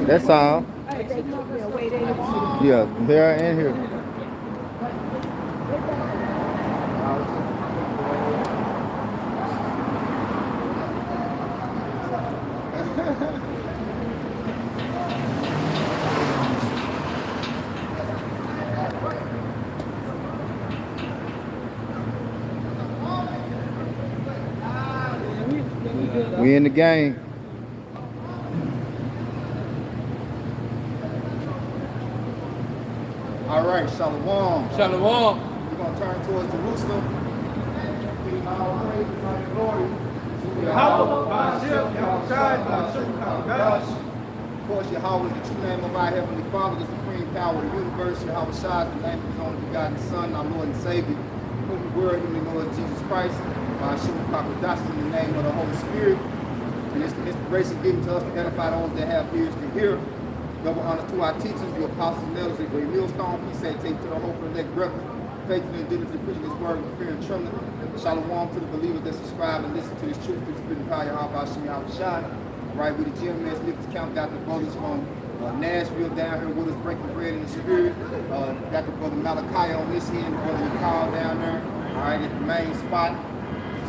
That's all. Yeah, there and here. We in the game. All right, Shalom. Shalom. We're going to turn towards Jerusalem. Giving all praise and all glory to Yahweh, Of course, Yahweh is the true name of our Heavenly Father, the supreme power of the universe. Yahweh Shai is the name of His only begotten Son, our Lord and Savior, whom we were in the Lord Jesus Christ. Prophesying in the name of the Holy Spirit. And it's the inspiration given to us to edify those that have ears to hear. Double honor to our teachers, the apostles and elders, the great millstone. Peace say, take to the hope for the elect brethren. Faithfully and diligently preaching His word with fear and trembling. Shalom to the believers that subscribe and listen to this truth through the spirit and power of Yahweh Shai. All right, we the gentlemen, lift count, got the brothers from Nashville down here with us, breaking bread in the spirit. Got the brother Malachi on this end, brother Carl down there. All right, at the main spot.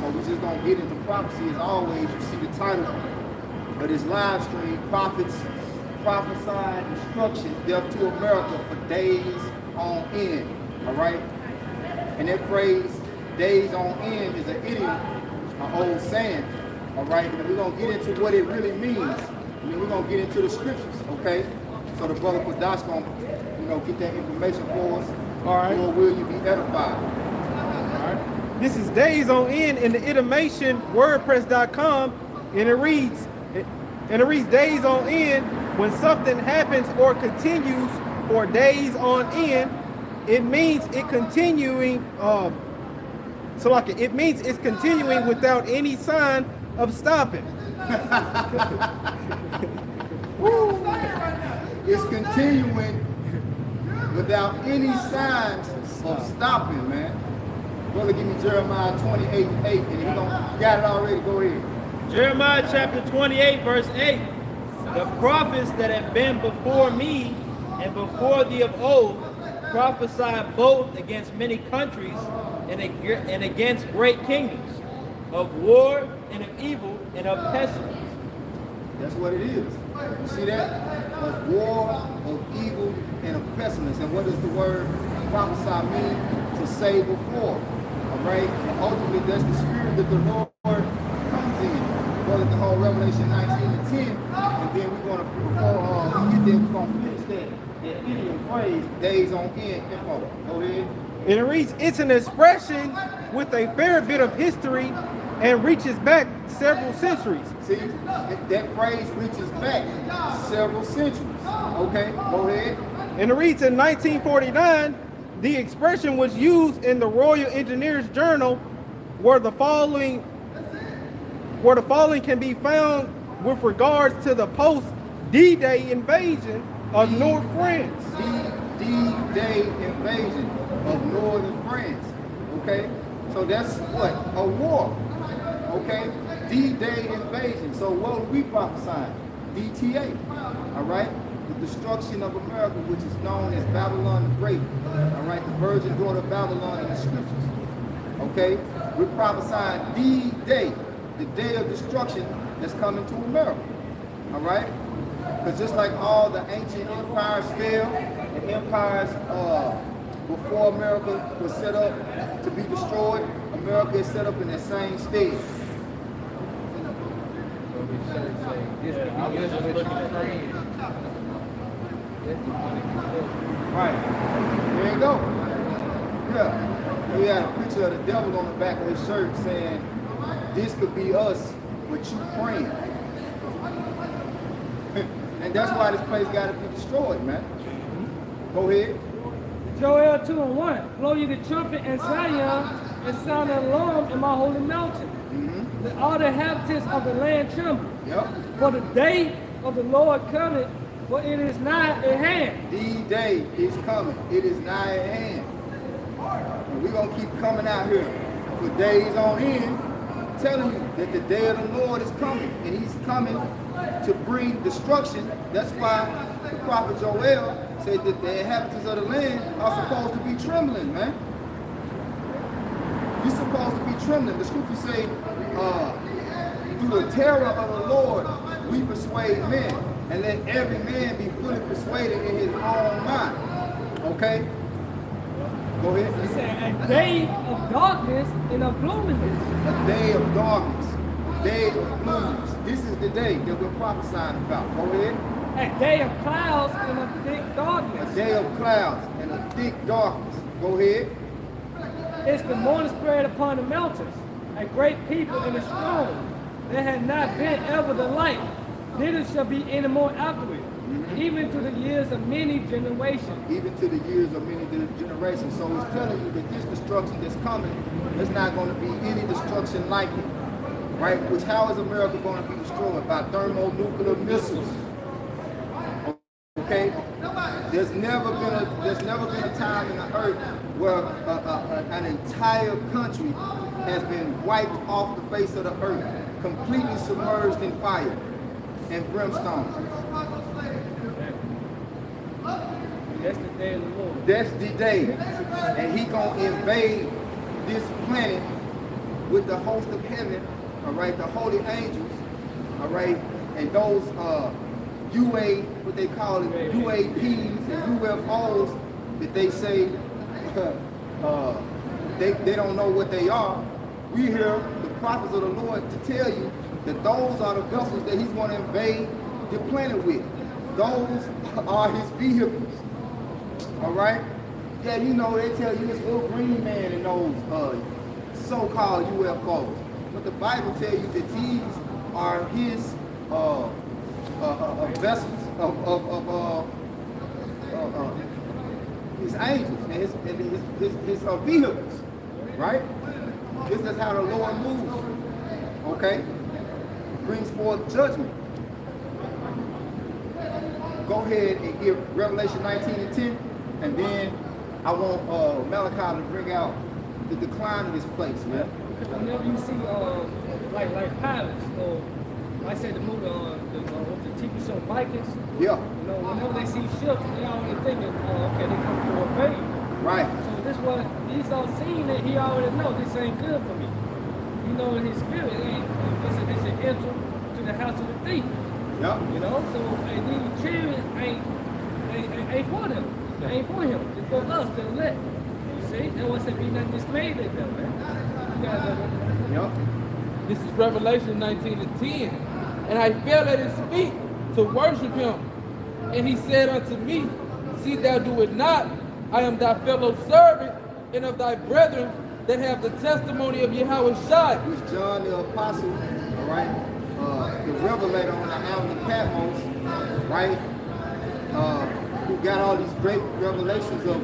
So we're just gonna get into prophecy as always. You see the title of this live stream, Prophets Prophesying Destruction, Death to America for days on end. All right? And that phrase, days on end, is an idiom, an old saying. All right? And we're gonna get into what it really means. And then we're gonna get into the scriptures, okay? So the brother Padash gonna get that information for us. All right. Or will you be edified? All right. This is days on end in the itemation wordpress.com, and it reads days on end when something happens or continues for days on end. It means it continuing. It means it's continuing without any sign of stopping. It's continuing without any signs of stopping, man. Brother, give me Jeremiah 28:8, and you got it already, go ahead. Jeremiah chapter 28, verse 8. The prophets that have been before me and before thee of old prophesied both against many countries and against great kingdoms, of war and of evil and of pestilence. That's what it is. You see that? Of war, of evil, and of pestilence. And what does the word prophesy mean? To say before. All right? And ultimately, that's the spirit that the Lord comes in. Brother, the whole Revelation 19 and 10. And then we're going to, before we get there, we're going to finish that idiom phrase, days on end, info. Go ahead. And it reads, it's an expression with a fair bit of history and reaches back several centuries. See, that phrase reaches back several centuries. Okay, go ahead. And it reads in 1949, the expression was used in the Royal Engineers Journal, where the following can be found with regards to the post-D-Day invasion of North France. D-Day invasion of northern France. Okay, so that's what? A war. Okay, D-Day invasion. So what are we prophesying? DTA. All right, the destruction of America, which is known as Babylon the Great. All right, the virgin daughter of Babylon in the scriptures. Okay, we're prophesying D-Day, the day of destruction that's coming to America. All right, because just like all the ancient empires fell, and empires before America was set up to be destroyed, America is set up in that same stage. Right. There you go. Yeah. We had a picture of the devil on the back of his shirt saying, this could be us with you praying. And that's why this place got to be destroyed, man. Go ahead. Joel 2:1. Blow ye the trumpet in Zion and sound an alarm in my holy mountain. Let all the inhabitants of the land tremble. Yep. For the day of the Lord cometh, for it is nigh at hand. The day is coming. It is nigh at hand. And we're going to keep coming out here for days on end, telling you that the day of the Lord is coming. And he's coming to bring destruction. That's why the prophet Joel said that the inhabitants of the land are supposed to be trembling, man. You're supposed to be trembling. The scriptures say, through the terror of the Lord, we persuade men, and let every man be fully persuaded in his own mind. Okay? Go ahead. It said a day of darkness and of gloominess. A day of darkness, day of gloominess. This is the day that we're prophesying about. Go ahead. A day of clouds and of thick A darkness. day of clouds and a thick darkness. Go ahead. It's the morning spread upon the mountains, a great people and a strong. There had not been ever the like, neither shall be any more after it, even to the years of many generations. Even to the years of many generations. So it's telling you that this destruction that's coming, there's not going to be any destruction like it. Right? Which, how is America going to be destroyed? By thermonuclear missiles. Okay? There's never been a time in the earth where an entire country has been wiped off the face of the earth, completely submerged in fire and brimstone. That's the day of the Lord. That's the day. And he gonna invade this planet with the host of heaven, all right, the holy angels, all right, and those what they call it, UAPs and UFOs that they say they don't know what they are. We hear the prophets of the Lord to tell you that those are the vessels that he's going to invade the planet with. Those are his vehicles. All right? Yeah, you know, they tell you it's little green man in those so-called UFOs. But the Bible tells you that these are his vessels of his angels and his vehicles, right? This is how the Lord moves, okay? Brings forth judgment. Go ahead and give Revelation 19:10, and then I want Malachi to bring out the decline of this place, man. Because whenever you see like pilots, or I say the movie the TV show Vikings, Yeah. you know, whenever they see ships, they already thinking, okay, they come to invade. Right. So this what he's all seeing that he already know this ain't good for me. You know, in his spirit, it's an enter to the house of the thief. Yep. You know, so these chariots ain't for them. They ain't for him. It's for us, the elect. You see? And once they be not dismayed at them, man. You gotta, Yep. This is Revelation 19:10. And I fell at his feet to worship him. And he said unto me, see thou do it not. I am thy fellow servant and of thy brethren that have the testimony of Yahweh Shai. Which John the Apostle, all right, the revelator on the island of Patmos, right, who got all these great revelations of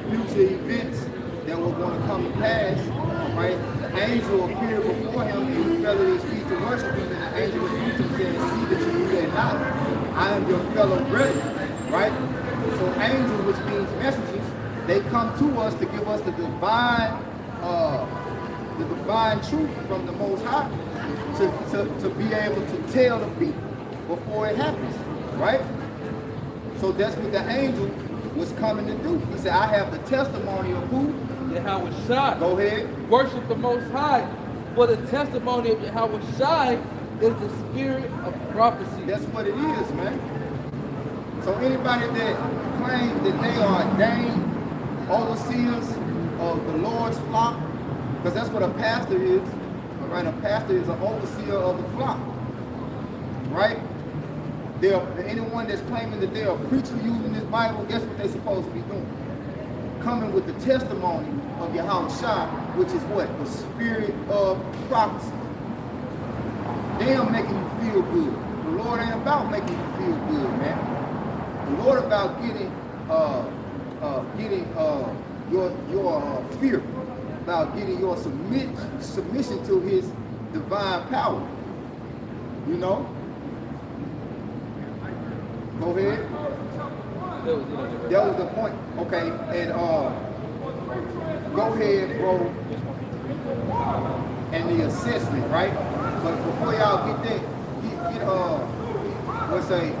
future events that were going to come to pass, right? The angel appeared before him and he fell at his feet to worship him, and the angel rebuked him saying, see that you do that not. I am your fellow brethren, right? So angels, which means messengers, they come to us to give us the divine truth from the Most High to be able to tell the people before it happens, right? So that's what the angel was coming to do. He said, I have the testimony of who? Yahweh Shai. Go ahead. Worship the Most High. For the testimony of Yahweh Shai is the spirit of prophecy. That's what it is, man. So anybody that claims that they are ordained overseers of the Lord's flock, because that's what a pastor is, all right? A pastor is an overseer of the flock, right? Anyone that's claiming that they're a preacher using this Bible, guess what they're supposed to be doing? Coming with the testimony of Yahweh Shai, which is what? The spirit of prophecy. They are making you feel good. The Lord ain't about making you feel good, man. The Lord about getting your fear, about getting your submission to his divine power. You know? Go ahead. That was the point. Okay, and go ahead, bro. And the assessment, right? But before y'all get that, We'll say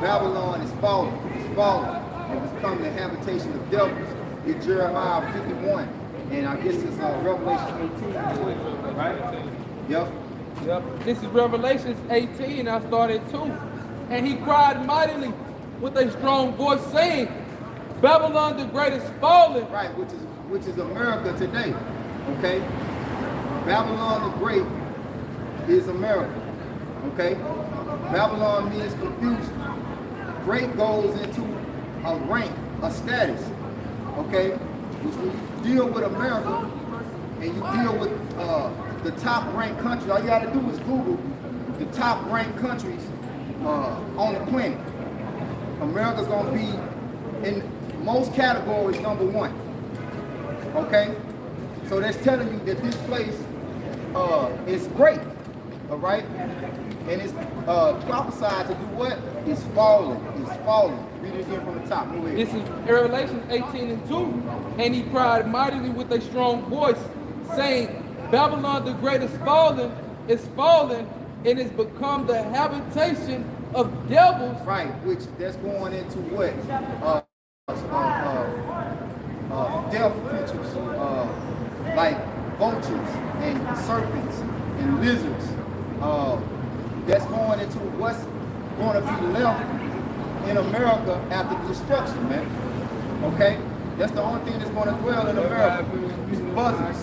Babylon is fallen. It's fallen. It become the habitation of devils. It's Jeremiah 51. And I guess it's Revelation 18, right? Yep. Yep. This is Revelations 18. I started 2. And he cried mightily with a strong voice, saying, Babylon the great is fallen. Right, which is America today. Okay? Babylon the great is America. Okay? Babylon means confusion. Great goes into a rank, a status. Okay? Which when you deal with America and you deal with the top ranked countries, all you gotta do is Google the top ranked countries on the planet. America's gonna be in most categories #1. Okay? So that's telling you that this place is great. All right? And it's prophesied to do what? It's falling. It's falling. Read it again from the top. Go ahead. This is Revelation 18 and 2. And he cried mightily with a strong voice, saying, Babylon the great is fallen, and is become the habitation of devils. Right, which that's going into what? Death creatures, like vultures and serpents and lizards. That's going into what's going to be left in America after destruction, man. Okay? That's the only thing that's going to dwell in America. These buzzards.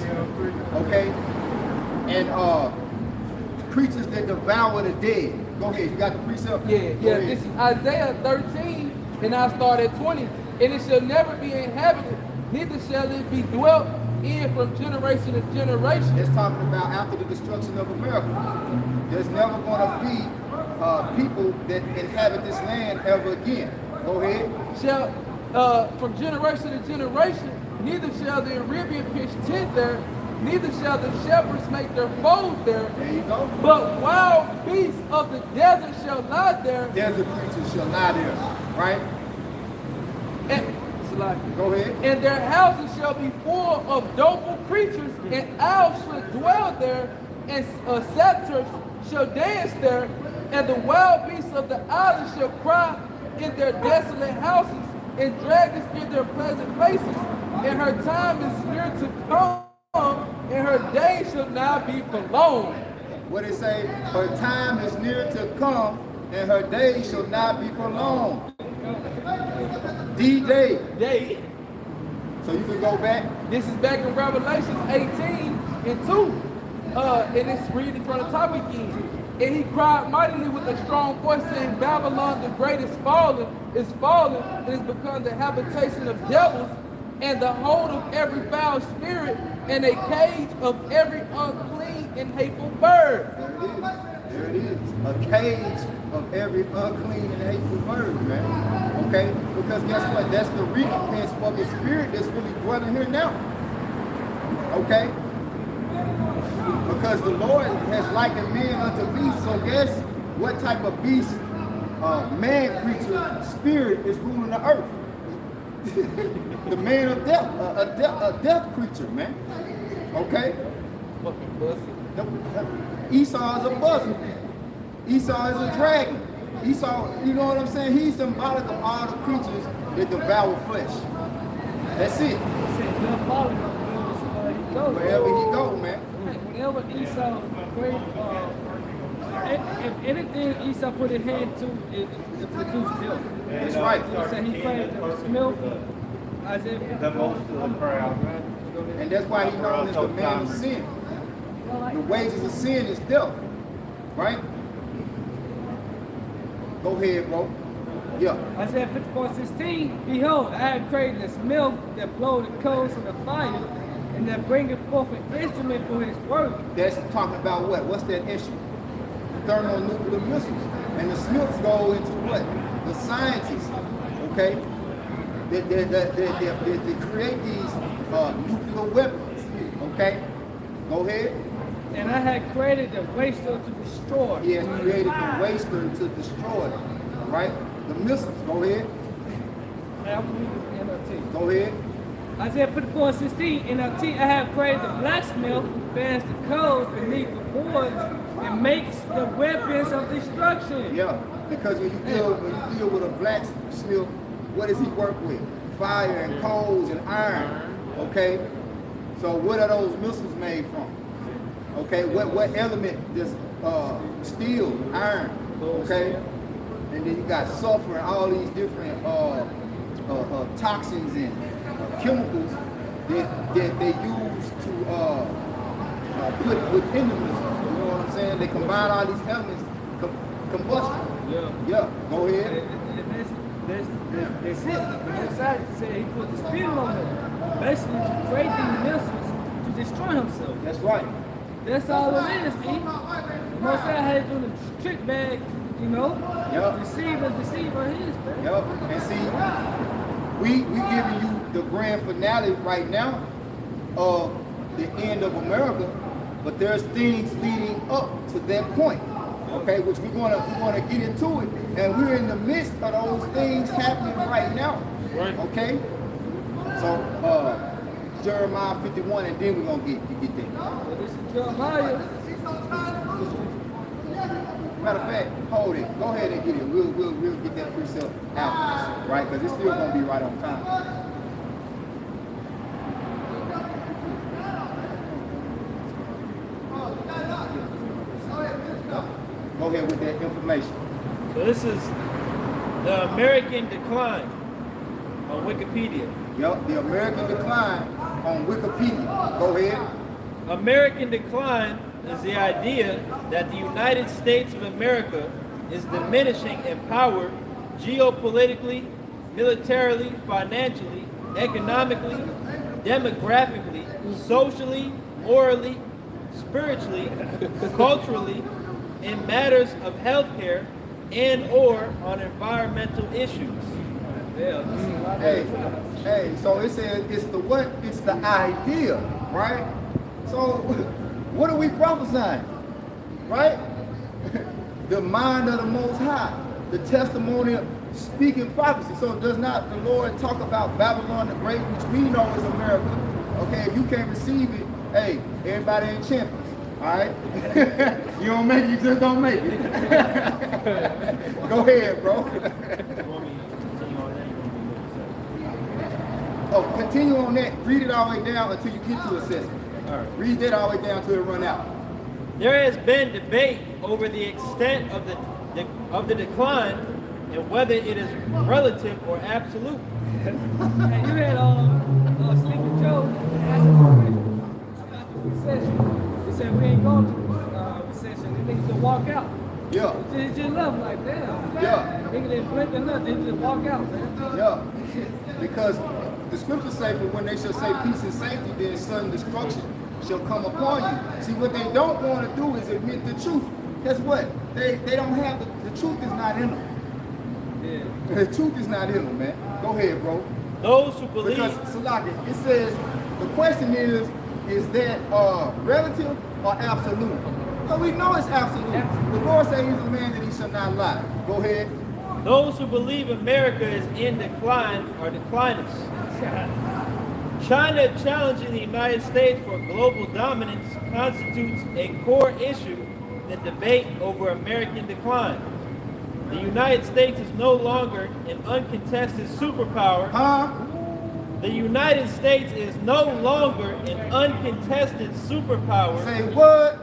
Okay? And creatures that devour the dead. Go ahead, you got the precept? Yeah. This is Isaiah 13, and I start at 20. And it shall never be inhabited, neither shall it be dwelt in from generation to generation. It's talking about after the destruction of America. There's never going to be people that inhabit this land ever again. Go ahead. Shall from generation to generation, neither shall the Arabian pitch tent there, neither shall the shepherds make their fold there. There you go. But wild beasts of the desert shall lie there. Desert creatures shall lie there. Right? Go ahead. And their houses shall be full of doleful creatures, and owls shall dwell there, and satyrs shall dance there, and the wild beasts of the island shall cry in their desolate houses, and dragons in their pleasant places. And her time is near to come, and her days shall not be prolonged. What it say? Her time is near to come, and her days shall not be prolonged. D-Day. So you can go back. This is back in Revelation 18 and 2. And it's reading from the top again. And he cried mightily with a strong voice, saying, Babylon the great is fallen, and is become the habitation of devils, and the hold of every foul spirit, and a cage of every unclean and hateful bird. There it is. A cage of every unclean and hateful bird, man. Okay? Because guess what? That's the recompense for the spirit that's really dwelling here now. Okay? Because the Lord has likened man unto beasts. So guess what type of beast, man creature, spirit is ruling the earth? The man of death, a death creature, man. Okay? Fucking buzzard. Esau is a buzzard. Esau is a dragon. Esau, you know what I'm saying? He's symbolic of all the creatures that devour flesh. That's it. Wherever he go, man. Whenever Esau created, if anything Esau put his hand to, it produced death. That's right. So he created the smell, Isaiah 54. And that's why he's known as the man of sin. The wages of sin is death. Right? Go ahead, bro. Yeah. Isaiah 54:16. Behold, I have created a smell that blow the coals of the fire, and that bringeth forth an instrument for his work. That's talking about what? What's that issue? Thermonuclear missiles. And the smiths go into what? The scientists, okay? They create these nuclear weapons, okay? Go ahead. And I had created the waster to destroy. He has created the waster to destroy, right? The missiles. Go ahead. Go ahead. Isaiah 54:16, NLT, I have created the blacksmith, fans the coals beneath the forge and makes the weapons of destruction. Yeah, because when you deal with a blacksmith, what does he work with? Fire and coals and iron. Okay, so what are those missiles made from? Okay, what element does steel, iron? Okay, and then you got sulfur and all these different toxins and chemicals that they use to put within the missiles. You know what I'm saying? They combine all these elements, combustion. Yeah. Go ahead. That's it. The next side said he put the spin on them, basically to create these missiles to destroy himself. That's right. That's all it is, E. Most guy had doing the trick bag, you know, deceive on his, man. Yep. And see, we giving you the grand finale right now of the end of America, but there's things leading up to that point. Okay, which we're gonna get into it, and we're in the midst of those things happening right now. Right. Okay. So Jeremiah 51, and then we're gonna get there. So this is Jeremiah. Matter of fact, hold it. Go ahead and get it. We'll get that precept after this, right? Because it's still gonna be right on time. Go ahead with that information. So this is the American decline on Wikipedia. Yep, the American decline on Wikipedia. Go ahead. American decline is the idea that the United States of America is diminishing in power geopolitically, militarily, financially, economically, demographically, socially, morally, spiritually, culturally, in matters of healthcare and or on environmental issues. Hey, so it says it's the what? It's the idea, right? So what are we prophesying? Right? The mind of the Most High, the testimony of speaking prophecy. So does not the Lord talk about Babylon the Great, which we know is America? Okay, if you can't receive it, hey, everybody ain't champions. All right? You don't make it, you just don't make it. Go ahead, bro. Oh, continue on that. Read it all the way down until you get to assessment. All right. Read that all the way down until it run out. There has been debate over the extent of the decline and whether it is relative or absolute. Hey, you had Sleepy Joe asking about the recession. He said we ain't going to recession. They niggas just walk out. Yeah. It's just love like that. Yeah. Niggas didn't blink or nothing. They just walk out, man. Yeah. Because the scriptures say, for when they shall say peace and safety, then sudden destruction shall come upon you. See, what they don't want to do is admit the truth. Guess what? They don't have the truth is not in them. Yeah. The truth is not in them, man. Go ahead, bro. Those who believe Because Salaki, it says the question is that relative or absolute? So we know it's absolute. The Lord said he's a man that he shall not lie. Go ahead. those who believe America is in decline are declinists. China challenging the United States for global dominance constitutes a core issue in the debate over American decline. The United States is no longer an uncontested superpower. The United States is no longer an uncontested superpower. Say what?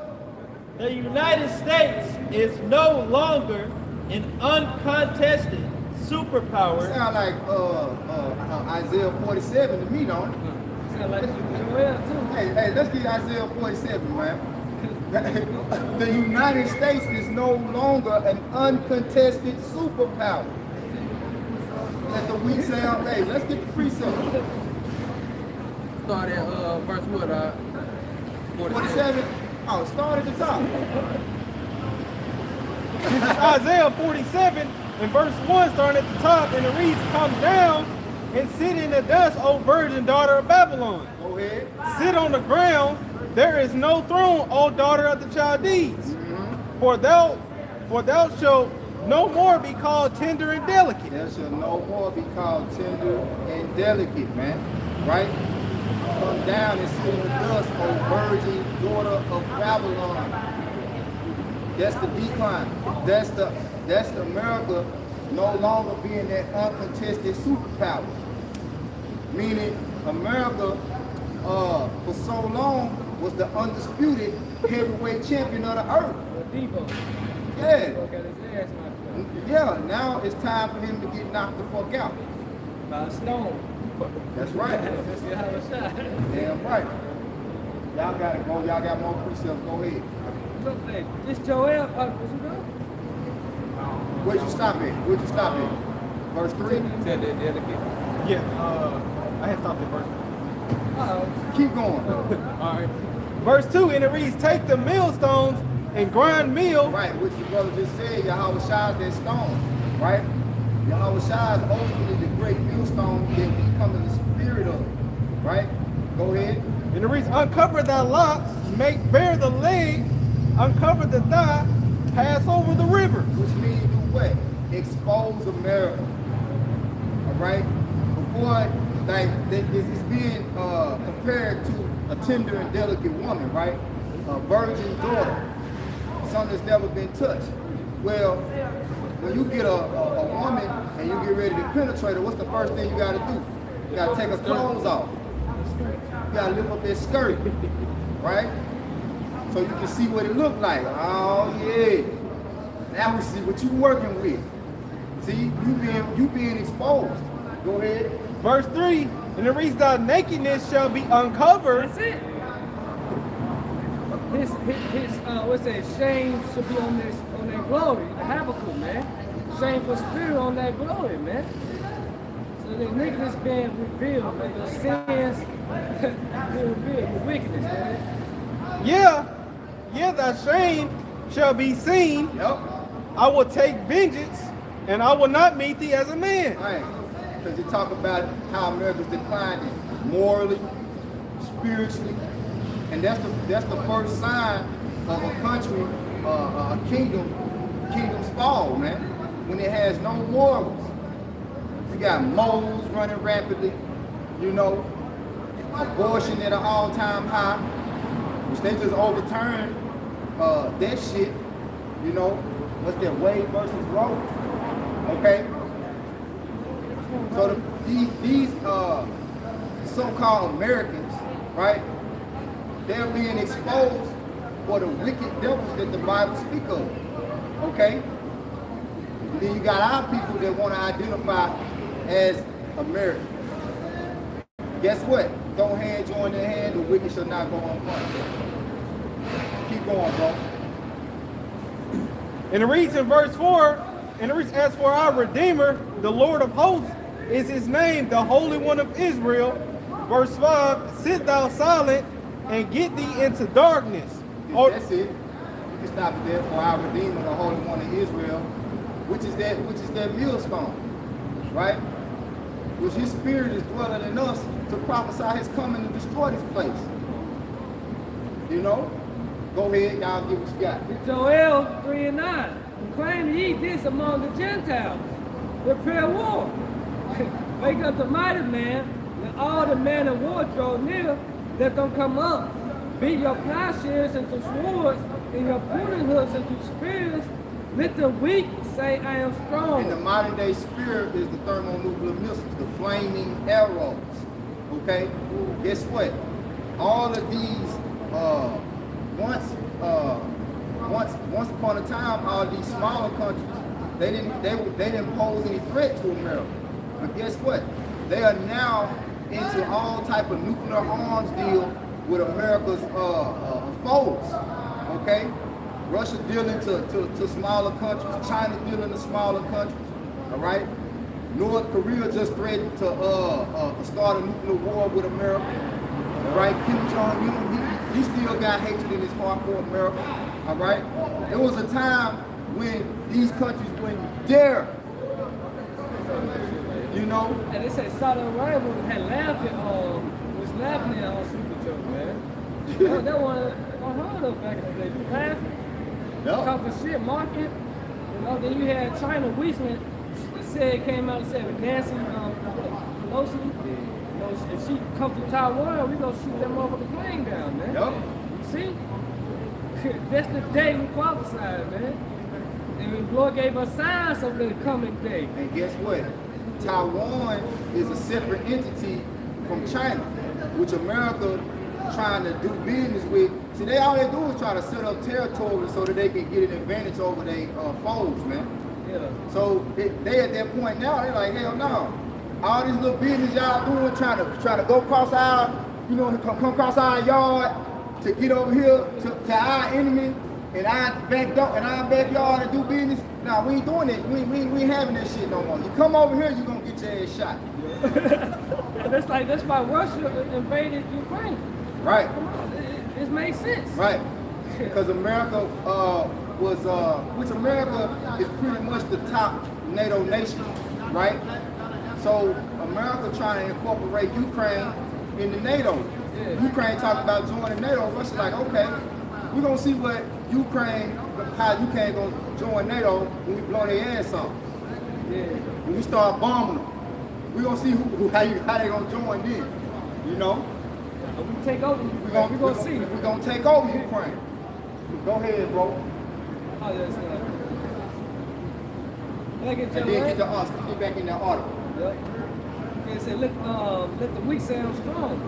The United States is no longer an uncontested superpower. Sound like Isaiah 47 to me, don't it? Sound like Joel too. Hey, let's get Isaiah 47, man. The United States is no longer an uncontested superpower. Let the weak sound. Hey, let's get the precept. Start at verse what? 47. Oh, start at the top. This is Isaiah 47 and verse 1 starting at the top, and it reads, "Come down and sit in the dust, O virgin daughter of Babylon. Go ahead. Sit on the ground, there is no throne, O daughter of the Chaldees. For thou shalt no more be called tender and delicate." There shall no more be called tender and delicate, man. Right? Come down and sit in the dust, O virgin daughter of Babylon. That's the decline. That's the America no longer being that uncontested superpower. Meaning America for so long was the undisputed heavyweight champion of the earth. Debo. Yeah. Debo got his ass knocked out. Yeah, now it's time for him to get knocked the fuck out. By a stone. That's right. Let's get have a shot. Damn right. Y'all gotta go. Y'all got more precepts. Go ahead. Look, hey, this Joel, what's you go? Where'd you stop at? Where'd you stop at? Verse 3? Said that the other kid. Yeah, I had stopped at verse. Keep going. All right. Verse 2, and it reads, take the millstones and grind meal. Right, which the brother just said, Yahweh Shai is that stone. Right? Yahweh Shai is ultimately the great millstone that we come in the spirit of. Right? Go ahead. And it reads, uncover thy locks, make bare the leg, uncover the thigh, pass over the river. Which means do what? Expose America. Alright? Before, like, it's being compared to a tender and delicate woman, right? A virgin daughter. Something that's never been touched. Well, when you get a woman and you get ready to penetrate her, what's the first thing you gotta do? You gotta take her clothes off. You gotta lift up that skirt, right? So you can see what it looked like. Oh yeah. Now we see what you working with. See, you being exposed. Go ahead. Verse 3, and it reads, thy nakedness shall be uncovered. That's it. His what's that? Shame should be on that glory, the Habakkuk, man. Shameful spirit on that glory, man. So the nakedness being revealed, man. The sins being revealed, the wickedness, man. Yeah, thy shame shall be seen. Yep. I will take vengeance, and I will not meet thee as a man. Right. Because you talk about how America's declining morally, spiritually, and that's the first sign of a country, a kingdom's fall, man. When it has no morals. You got moles running rapidly, you know, abortion at an all-time high, which they just overturned that shit, you know. What's that, Wade versus Roe? Okay. So these so-called Americans, right? They're being exposed for the wicked devils that the Bible speaks of. Okay? And then you got our people that want to identify as American. Guess what? Don't hand join their hand, the wicked shall not go unpunished. Keep going, bro. And it reads in verse 4, and it reads, as for our Redeemer, the Lord of hosts is his name, the Holy One of Israel. Verse 5, sit thou silent and get thee into darkness. That's it. You can stop it there. For our Redeemer, the Holy One of Israel, which is that millstone, right? Which his spirit is dwelling in us to prophesy his coming to destroy this place. You know? Go ahead, y'all get what you got. Joel 3:9. Proclaim ye this among the Gentiles. Prepare war. Wake up the mighty man, let all the men of war draw near. Let them come up. Beat your plowshares into swords, and your pruning hooks into spears. Let the weak say, I am strong. And the modern day spirit is the thermonuclear missiles, the flaming arrows. Okay? Guess what? All of these, once upon a time, all these smaller countries, they didn't pose any threat to America. But guess what? They are now into all type of nuclear arms deal with America's foes. Okay? Russia dealing to smaller countries, China dealing to smaller countries. All right? North Korea just threatened to start a nuclear war with America. All right? Kim Jong-un, he still got hatred in his heart for America. All right? There was a time when these countries wouldn't dare, you know. And they say Saudi Arabia was laughing at Super Joe, man. That one unheard of back in the day. Laughing, talking shit, mocking. You know, then you had China Weisman came out and said with Nancy Pelosi, you know, if she come to Taiwan, we gonna shoot that motherfucking plane down, man. Yep. You see? That's the day we prophesied, man. And the Lord gave us signs of the coming day. And guess what? Taiwan is a separate entity from China, which America trying to do business with. See, they all they do is try to set up territory so that they can get an advantage over their foes, man. Yeah. So they at that point now, they're like, hell no. All this little business y'all doing, trying to go across our, come across our yard to get over here to our enemy and our backyard and do business. Nah, we ain't doing it. We ain't having that shit no more. You come over here, you gonna get your ass shot. And that's why Russia invaded Ukraine. Right. Come on, it makes sense. Right. Because America which America is pretty much the top NATO nation, right? So America trying to incorporate Ukraine into NATO. Yeah. Ukraine talking about joining NATO. Russia's like, okay, we're gonna see how Ukraine gonna join NATO when we blow their ass off. Yeah. When we start bombing them, we're gonna see how they gonna join then. You know? When we take over, we're gonna see. We're gonna take over Ukraine. Go ahead, bro. Oh, yes, Like And then get back in that article. It said, let the weak sound strong.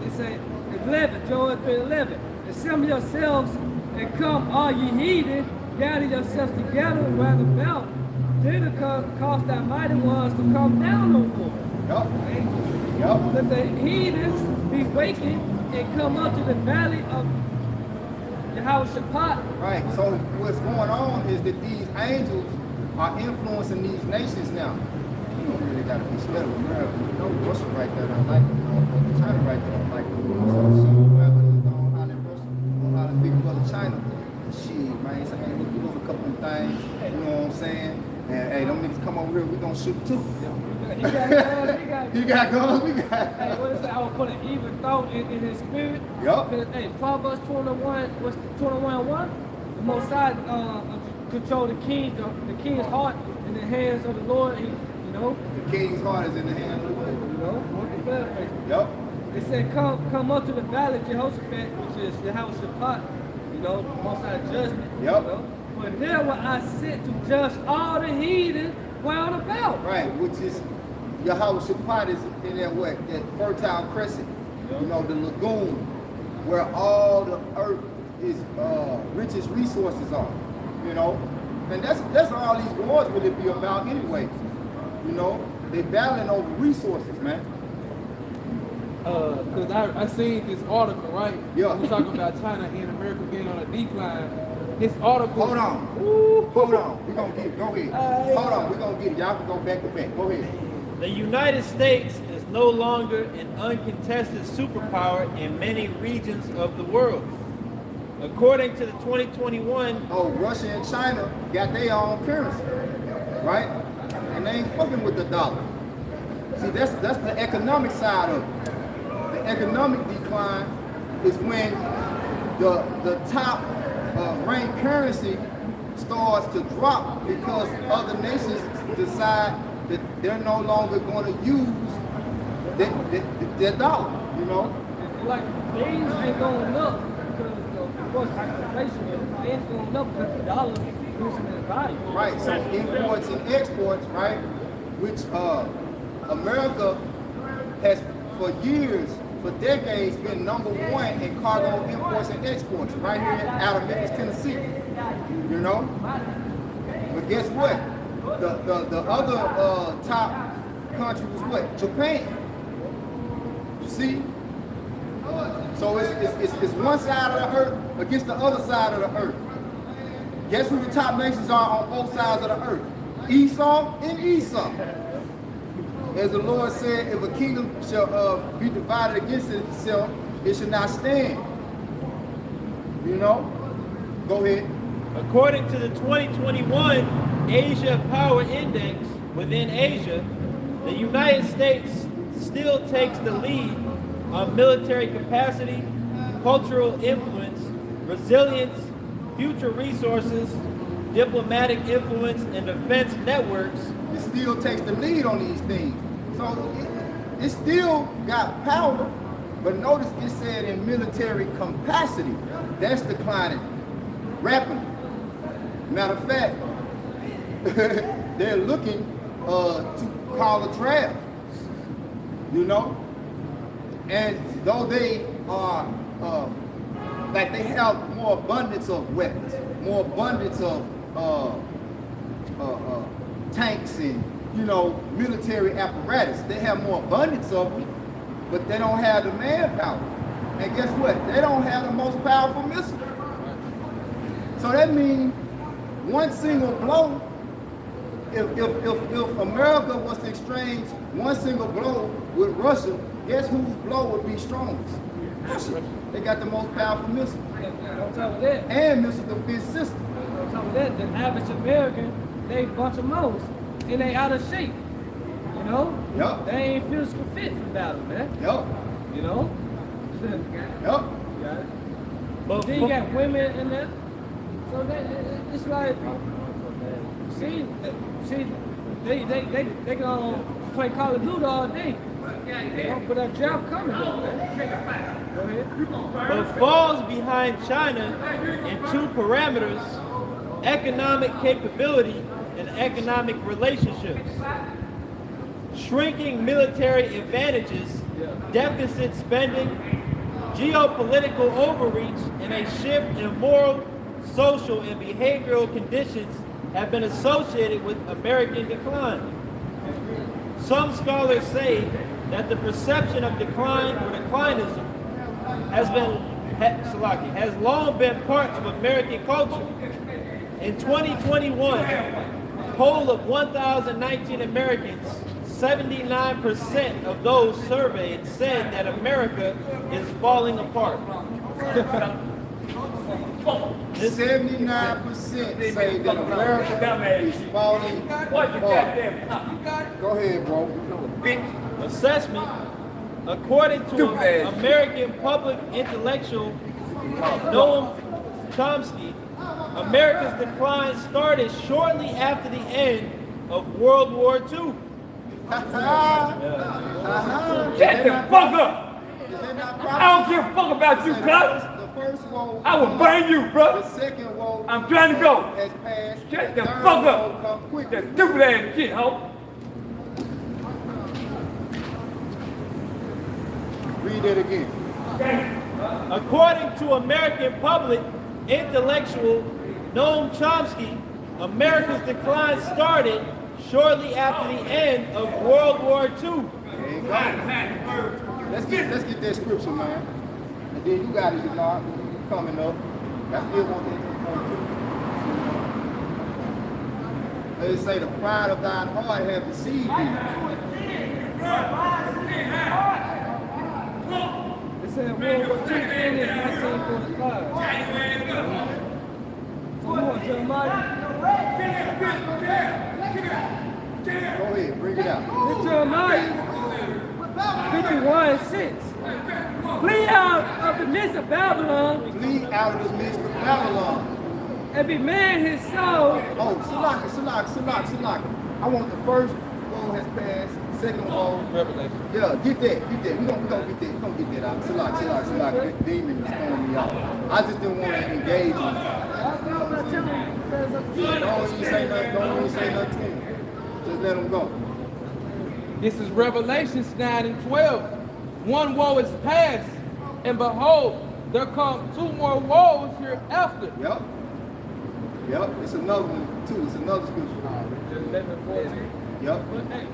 It said, 11, Joel 3:11. Assemble yourselves and come, all ye heathen, gather yourselves together round about. Then cause thy mighty ones to come down no more. Yup. Yup. Let the heathens be wakened and come up to the valley of Jehoshaphat. Right. So what's going on is that these angels are influencing these nations now. You don't really got to be scared of America. You know, Russia right there don't like them. China right there don't like them. So America is going out in Russia, going out in big brother China. Shit, man. So, man, we do a couple of things. You know what I'm saying? And hey, them niggas come over here, we gonna shoot too. He got guns, He got guns, we got. Hey, what is that? I will put an evil thought in his spirit. Yup. Hey, Proverbs 21, what's the 21:1? The Most High control the king's heart in the hands of the Lord. The king's heart is in the hands of the Lord. What's the paraphrase? Yup. It said, come up to the valley of Jehoshaphat, which is Jehoshaphat. The Most High judgment. Yup. For there will I sit to judge all the heathen round about. Right, which is Jehoshaphat is in that fertile crescent, the lagoon, where all the earth is richest resources are, and that's all these wars really be about anyway. They battling over resources, man. Because I seen this article, right? Yeah. We're talking about China and America being on a decline. This article. Hold on. Hold on. We're going to get it. Go ahead. Hold on. We're going to get it. Y'all can go back to back. Go ahead. The United States is no longer an uncontested superpower in many regions of the world. According to the 2021... Oh, Russia and China got their own currency, right? And they ain't fucking with the dollar. See, that's the economic side of it. The economic decline is when the top ranked currency starts to drop because other nations decide that they're no longer going to use their dollar, Like, things ain't going up because, of course, inflation, things going up because the dollar is losing its value. Right, so imports and exports, right, which America has for years, for decades, been number one in cargo imports and exports, right here out of Memphis, Tennessee. But guess what? The other top country was what? Japan. You see? So it's one side of the earth against the other side of the earth. Guess who the top nations are on both sides of the earth? Esau and Esau. As the Lord said, if a kingdom shall be divided against itself, it should not stand. Go ahead. According to the 2021 Asia Power Index, within Asia, the United States still takes the lead on military capacity, cultural influence, resilience, future resources, diplomatic influence, and defense networks. It still takes the lead on these things. So it still got power, but notice it said in military capacity. That's declining. rapidly. Matter of fact, they're looking to call a draft, you know? And though they are, like they have more abundance of weapons, more abundance of tanks and, you know, military apparatus. They have more abundance of them, but they don't have the manpower. And guess what? They don't have the most powerful missile. So that means one single blow, if America was to exchange one single blow with Russia, guess whose blow would be strongest? Russia. They got the most powerful missile. And on top of that, And missile defense system. on top of that, the average American, they a bunch of moles. And they out of shape. You know? Yup. They ain't physical fit for battle, man. Yup. You know? Yup. Got it. But Then you got women in there. So it's like, see, they gonna play Call of Duty all day. But that job coming, man. Go ahead. but falls behind China in two parameters: economic capability and economic relationships. Shrinking military advantages, deficit spending, geopolitical overreach, and a shift in moral, social, and behavioral conditions have been associated with American decline. Some scholars say that the perception of decline or declinism has long been part of American culture. In 2021, poll of 1,019 Americans, 79% of those surveyed said that America is falling apart. 79% say that America is falling apart. Go ahead, bro. Assessment, according to American public intellectual Noam Chomsky, America's decline started shortly after the end of World War II. Shut the fuck up! I don't give a fuck about you, cuz. The first woe, I will burn you, bro. the second woe, I'm trying to go. has passed. Shut the third fuck woe up. come quickly. That stupid ass shit, ho. Read it again. According to American public intellectual Noam Chomsky, America's decline started shortly after the end of World War II. There you go. Let's get that scripture, man. And then you got it, you know, coming up. That's still one thing. They say the pride of thine heart have deceived thee. It said World War II ended in 1945. Come on, Jeremiah. Go ahead, bring it out. It's Jeremiah 51:6. Flee out of the midst of Babylon, Flee out of the midst of Babylon. every man his soul. Oh, Salaki. I want the first woe has passed, second woe. Revelation. Yeah, get that. We gonna get that out. Salaki. This demon is throwing me off. I just didn't want to engage him. I'm not telling you because of Don't even say nothing to him. Just let him go. This is Revelations 9:12. One woe is past, and behold, there come two more woes hereafter. Yep. It's another one too. It's another scripture. 11:14. Yep. Hey,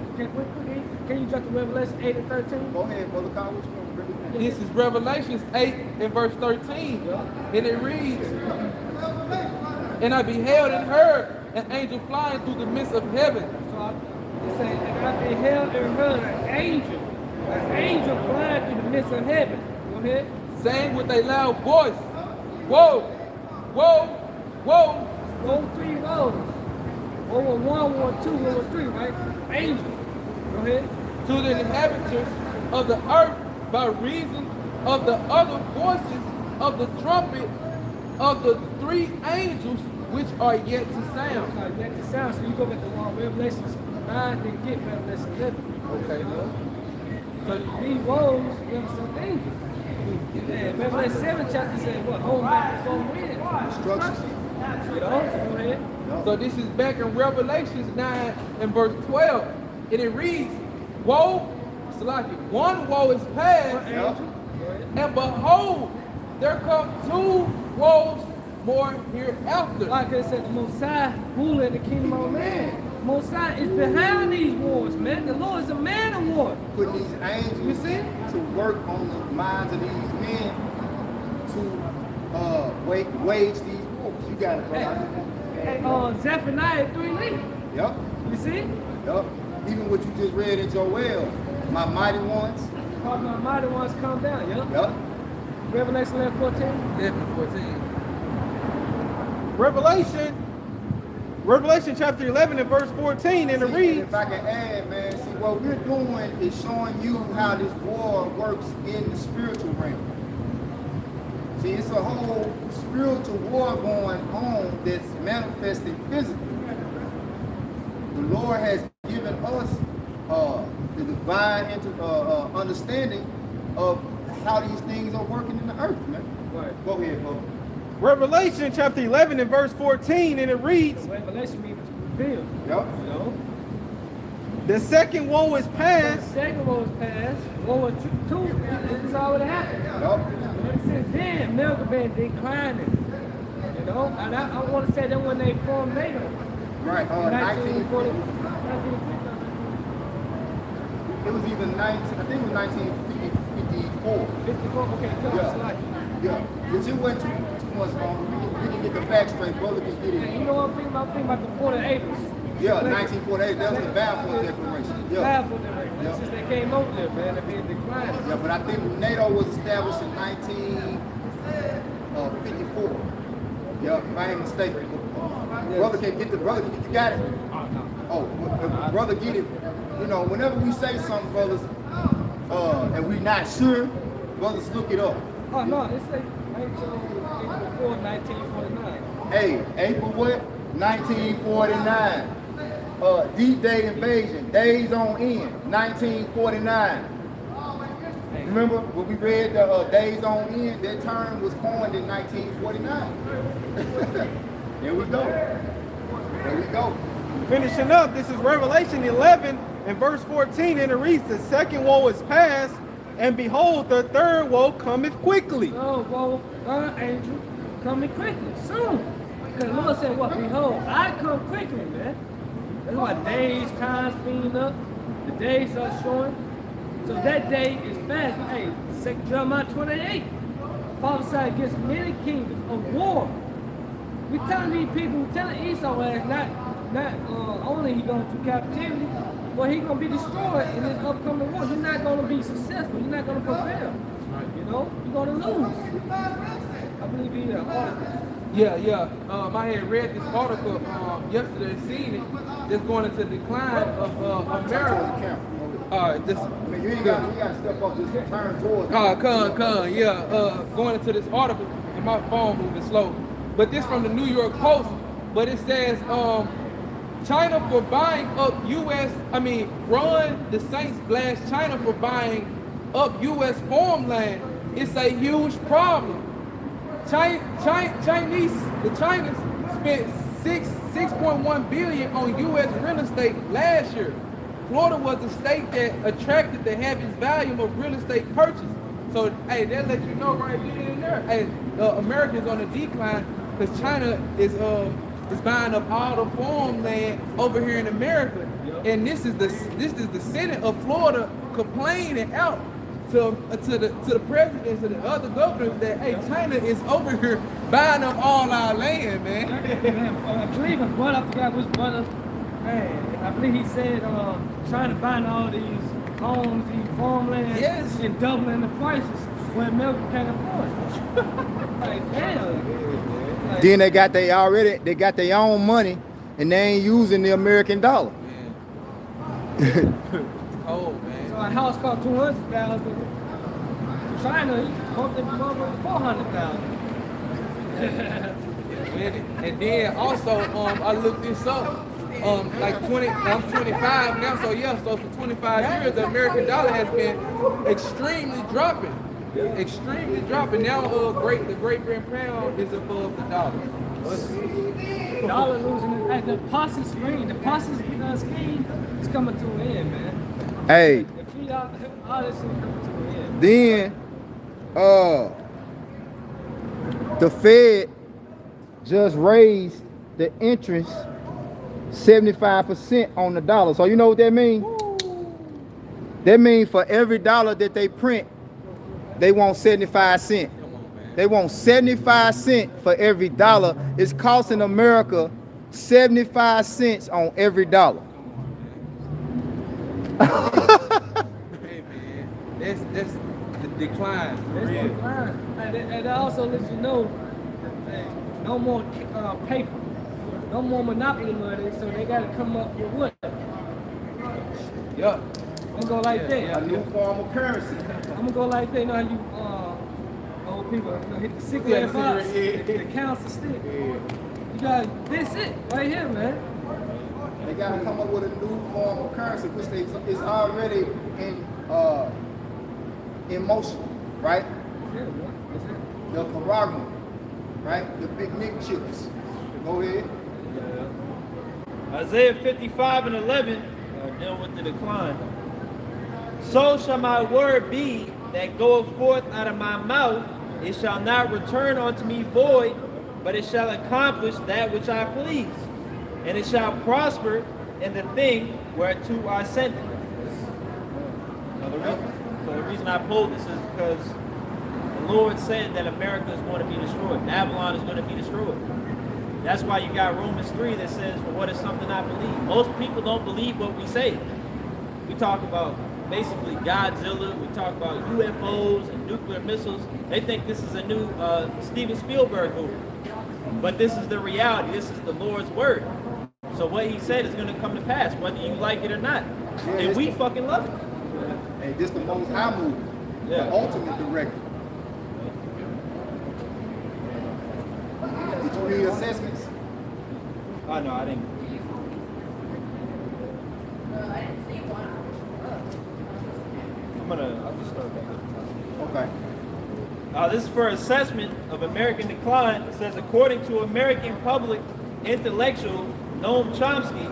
can you jump to Revelation 8 and 13? Go ahead, Brother Kyle. What you want to bring it This is Revelations 8 and verse 13. And it reads, and I beheld and heard an angel flying through the midst of heaven. So it says, and I beheld and heard an angel flying through the midst of heaven. Go ahead. Saying with a loud voice, woe, woe, woe, Woe, 3 woes. World War 1, World War 2, World War 3, right? Angel. Go ahead. to the inhabitants of the earth by reason of the other voices of the trumpet of the 3 angels which are yet to sound. Yet to sound. So you go back to Revelation 9 and get Revelation 11. Okay, So these woes, them some angels. Yeah, remember that 7th chapter said what? Hold back before wind. Instructions. You know, so go ahead. So this is back in Revelations 9 and verse 12. And it reads, woe, Salaki, one woe is past, Yep. and behold, there come 2 woes more hereafter. Like I said, the Messiah ruling the kingdom of man. Messiah is behind these wars, man. The Lord is a man of war. Putting these angels You see? to work on the minds of these men to wage these wars. You got it, bro. Zephaniah 3:8. Yep. You see? Yep. Even what you just read in Joel, my mighty ones. All my mighty ones come down, yo. Yep. Revelation 11:14. 11:14. Revelation chapter 11 and verse 14, and it See, reads, if I can add, man, see what we're doing is showing you how this war works in the spiritual realm. See, it's a whole spiritual war going on that's manifesting physically. The Lord has given us the divine understanding of how these things are working in the earth, man. Right. Go ahead, bro. Revelation chapter 11 and verse 14, and it reads, Revelation means revealed. Yep. You know? the second woe is The past, second war was passed. World War II is already happened. Yep. Since then, America been declining. You know? And I want to say that when they formed NATO. Right. 1940. 19, it was either 19, I think it was 1954. 54, okay, tell us Yeah. like. Yeah, which it went too much longer. We didn't get the facts straight, brother. Just get You it. know what I'm thinking about? I'm thinking about the 48ers. Yeah, 1948. That was the Balfour Declaration. Yeah, Powerful direction. Yeah. Since they came over there, man, they've been declining. yeah, but I think NATO was established in 1954. Yeah, if I ain't mistaken. Brother can get the brother. You got it. Oh, if brother get it. You know, whenever we say something, brothers, and we not sure, brothers look it up. Oh, no, it's like 1949. Hey, April what? 1949. D-Day invasion, days on end, 1949. Remember when we read the days on end? That term was coined in 1949. There we go. There we go. finishing up, this is Revelation 11 and verse 14, and it reads, the second woe is past, and behold, the third woe cometh quickly. Oh, well, angel, coming quickly, soon. Because the Lord said, what? Behold, I come quickly, man. That's why days, times being up, the days are showing. So that day is fast. Hey, 2 Jeremiah 28, prophesied against many kingdoms of war. We telling these people, we telling Esau as not only he going to captivity, but he gonna be destroyed in this upcoming war. You're not gonna be successful. You're not gonna prevail. You know, you're gonna lose. I believe he article. Yeah. I had read this article yesterday and seen it. Just going into decline of America. Just Man, you ain't got to step up, just turn towards it. going into this article, and my phone moving slow. But this from the New York Post. But it says, China for buying up Ron DeSantis blast China for buying up U.S. farmland. It's a huge problem. The Chinese spent 6.1 billion on U.S. real estate last year. Florida was the state that attracted the heaviest volume of real estate purchase. So, hey, that lets you know right then and there. Hey, America is on a decline because China is buying up all the farmland over here in America. And this is the Senate of Florida complaining out to the presidents and the other governors that hey, China is over here buying up all our land, man. I believe his brother, I forgot which brother. Man, I believe he said trying to buy all these homes, these farmlands, Yes. and doubling the prices when America can't afford it. Like, damn. Like, Then they got their own money and they ain't using the American dollar. Oh man. so a house cost $200,000. China, you pumped it for $400,000. And then also, I looked this up. I'm 25 now, so for 25 years, the American dollar has been extremely dropping. extremely dropping. Now, the Great Britain pound is above the dollar. Dollar losing at the posse screen. The posse scheme is coming to an end, man. Hey, The feed all this shit coming to an end. then the Fed just raised the interest 75% on the dollar. So you know what that means? That means for every dollar that they print, they want 75 cents. They want 75 cents for every dollar. It's costing America 75 cents on every dollar. Hey man, that's the decline. For It's real. decline. And it also lets you know no more paper, no more monopoly money. So they got to come up with what? Yup. I'm gonna go like that. A new form of currency. I'm gonna go like that. You know how you old people hit the cigarette box, the council stick. You got this it right here, man. They got to come up with a new form of currency, which is already in motion, right? Yeah, man. That's it. The Caragma, right? The Big Nick chips. Go ahead. Isaiah 55 and 11, dealing with the decline. So shall my word be that goeth forth out of my mouth. It shall not return unto me void, but it shall accomplish that which I please. And it shall prosper in the thing whereto I sent it. So the reason I pulled this is because the Lord said that America is going to be destroyed. Babylon is going to be destroyed. That's why you got Romans 3 that says, well, what is something I believe? Most people don't believe what we say. We talk about basically Godzilla, we talk about UFOs and nuclear missiles. They think this is a new Steven Spielberg movie. But this is the reality. This is the Lord's word. So what he said is going to come to pass, whether you like it or not. And we fucking love it. And this the Most High movie. Yeah. The ultimate director. Did you read assessments? Oh, no, I didn't. I'll just start back up. Okay. This is for assessment of American decline. It says, according to American public intellectual Noam Chomsky,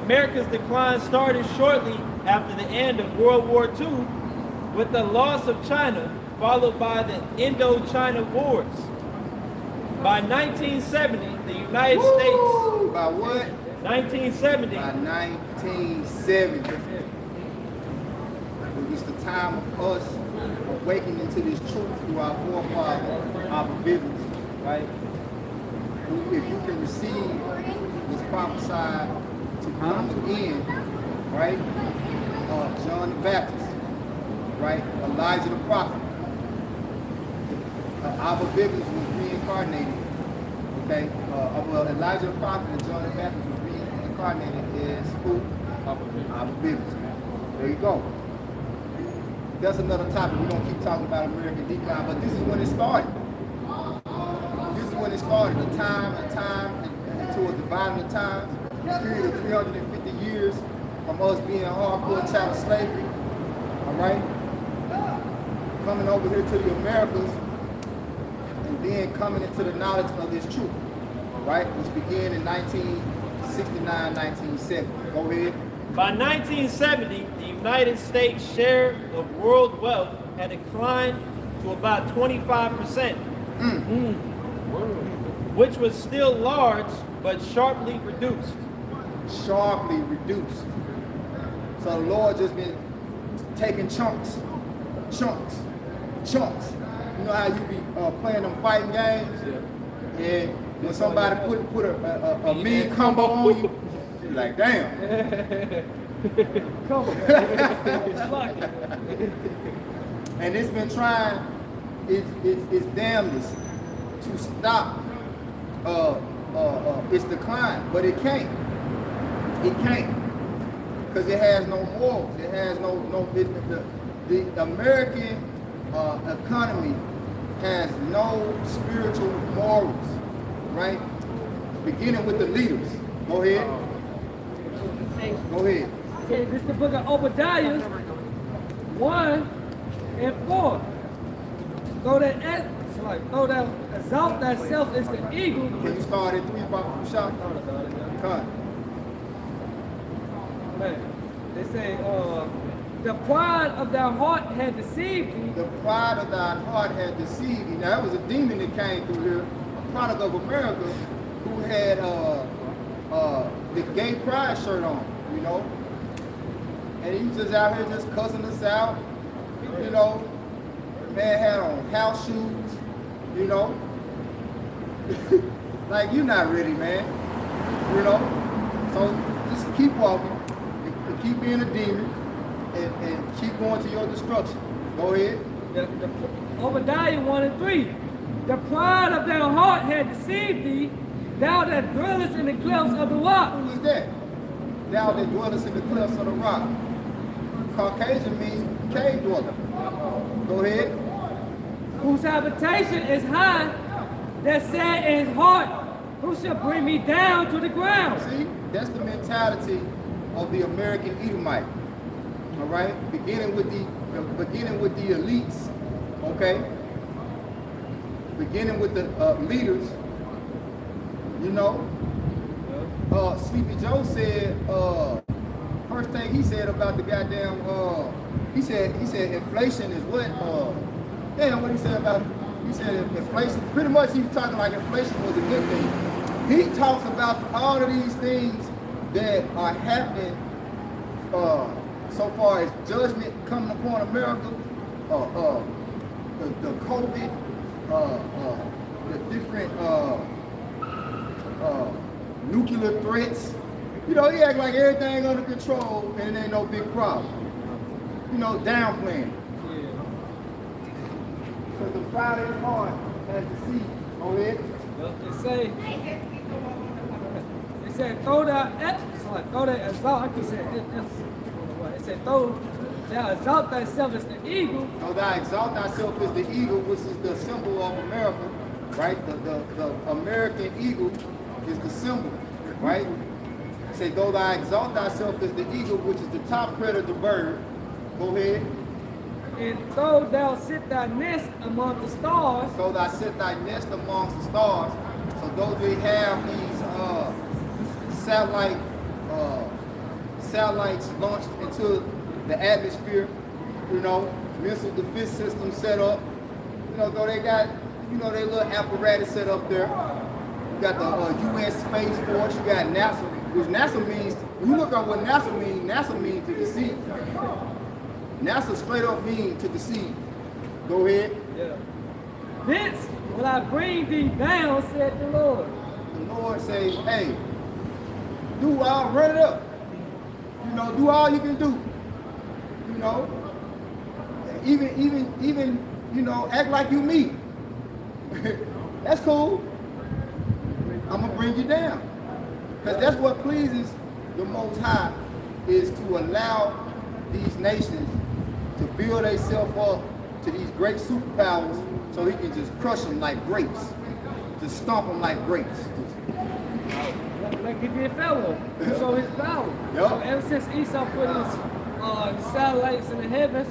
America's decline started shortly after the end of World War II with the loss of China, followed by the Indo-China Wars. By 1970, the United States... By what? 1970. By 1970. It was the time of us awakening to this truth through our forefathers, our biblical, right? If you can receive what's prophesied to come again, right? John the Baptist, right? Elijah the prophet. Our biblical was reincarnated. Okay? Well, Elijah the prophet and John the Baptist was reincarnated is who? Our biblical. There you go. That's another topic. We don't keep talking about American decline, but this is when it started. This is when it started. A time into a dividing of times. A period of 350 years from us being hardcore chattel slavery. All right? Coming over here to the Americas and then coming into the knowledge of this truth. Right? Which began in 1969, 1970. Go ahead. By 1970, the United States' share of world wealth had declined to about 25%, which was still large but sharply reduced. Sharply reduced. So the Lord just been taking chunks. You know how you be playing them fighting games? Yeah. And when somebody put a mean combo on you, you're like, damn. And it's been trying its damnedest to stop its decline, but it can't. It can't, because it has no morals. It has the American economy has no spiritual morals, right? Beginning with the leaders. Go ahead. Go ahead. Okay, this is the book of Obadiah 1 and 4. Though that though that exalt thyself as the eagle. Can you start at 3 about shot? Cut. Man, they say, the pride of thy heart had deceived thee. The pride of thy heart had deceived thee. Now that was a demon that came through here, a product of America, who had the gay pride shirt on, you know. And he was just out here just cussing us out, you know. The man had on house shoes, you know. Like, you're not ready, man, you know. So just keep walking, and keep being a demon, and keep going to your destruction. Go ahead. Obadiah 1 and 3. The pride of thy heart had deceived thee, thou that dwellest in the clefts of the rock. Who is that? Thou that dwellest in the clefts of the rock. Caucasian means cave dweller. Go ahead. Whose habitation is high, that said in his heart, who shall bring me down to the ground? See, that's the mentality of the American Edomite. All right, beginning with the elites, okay, beginning with the leaders. You know, Sleepy Joe said first thing he said about the goddamn he said inflation is what damn, what he said about it? He said inflation, pretty much he was talking like inflation was a good thing. He talks about all of these things that are happening so far as judgment coming upon America, the COVID, the different nuclear threats. You know, he act like everything under control and it ain't no big problem. You know, downplaying. Because the pride of his heart has deceived. Go ahead. It said, throw that exalt, I can say it said, throw thou exalt thyself as the eagle. Though thou exalt thyself as the eagle, which is the symbol of America, right? The American eagle is the symbol, right? Say, though thou exalt thyself as the eagle, which is the top predator bird. Go ahead. And though thou sit thy nest among the stars. So thou set thy nest amongst the stars. So though they have these satellites launched into the atmosphere, you know, missile defense system set up, you know, though they got, you know, their little apparatus set up there. You got the U.S. Space Force, you got NASA, which NASA means, when you look at what NASA means to deceive. NASA straight up mean to deceive. Go ahead. Yeah. Thence will I bring thee down, said the Lord. The Lord says, hey, run it up. You know, do all you can do. You know, even, you know, act like you me. That's cool. I'm gonna bring you down. Because that's what pleases the Most High, is to allow these nations to build themselves up to these great superpowers so he can just crush them like grapes. Just stomp them like grapes. Like he did Pharaoh, to show his power. Yep. So ever since Esau put his satellites in the heavens,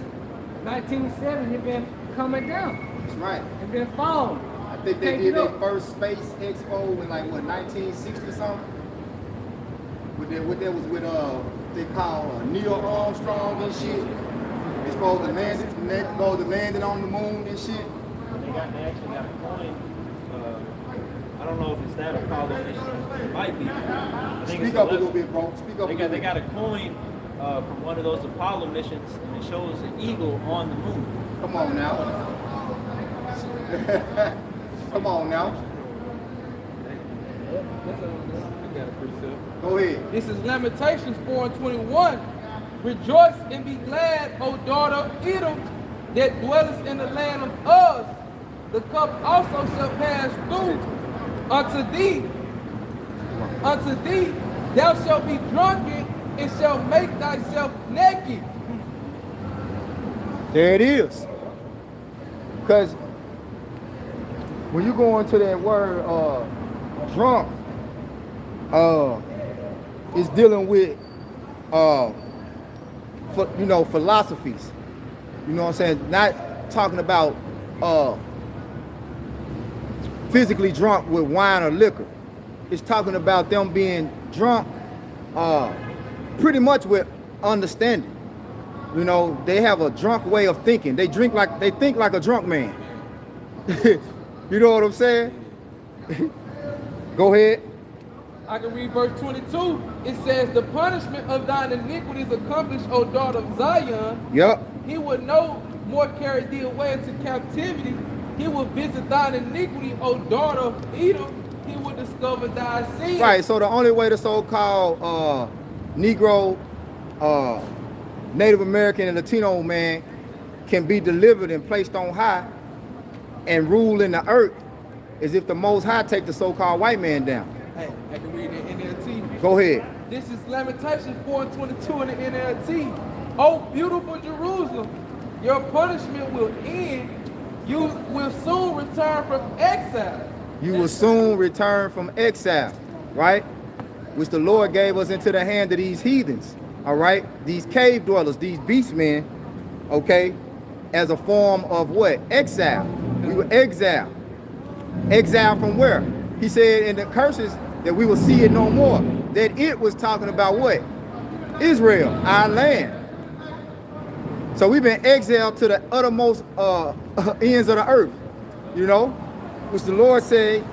1970, he been coming down. That's right. He been falling. I think they did their first space expo in like what, 1960 something? What that was with they call Neil Armstrong and shit. They supposed to landing on the moon and shit. They actually got a coin. I don't know if it's that Apollo mission. It might be. I think Speak up a little bit, bro. Speak up a little bit. They got a coin from one of those Apollo missions, and it shows an eagle on the moon. Come on now. Come on now. Go ahead. This is Lamentations 4:21. Rejoice and be glad, O daughter Edom, that dwellest in the land of Uz. The cup also shall pass through unto thee. Unto thee thou shalt be drunken and shalt make thyself naked. There it is. Because when you go into that word drunk, it's dealing with philosophies. You know what I'm saying? Not talking about physically drunk with wine or liquor. It's talking about them being drunk pretty much with understanding. You know, they have a drunk way of thinking. They think like a drunk man. You know what I'm saying? Go ahead. I can read verse 22. It says, the punishment of thine iniquities accomplished, O daughter of Zion. Yep. He would no more carry thee away into captivity. He will visit thine iniquity, O daughter of Edom. He will discover thy sin. Right, so the only way the so-called Negro, Native American, and Latino man can be delivered and placed on high and rule in the earth is if the Most High take the so-called white man down. Hey, I can read it in NLT. Go ahead. This is Lamentations 4:22 in the NLT. Oh, beautiful Jerusalem, your punishment will end. You will soon return from exile. You will soon return from exile, right? Which the Lord gave us into the hand of these heathens, all right? These cave dwellers, these beast men, okay? As a form of what? Exile. We were exiled. Exiled from where? He said in the curses that we will see it no more. That it was talking about what? Israel, our land. So we've been exiled to the uttermost ends of the earth, you know, which the Lord said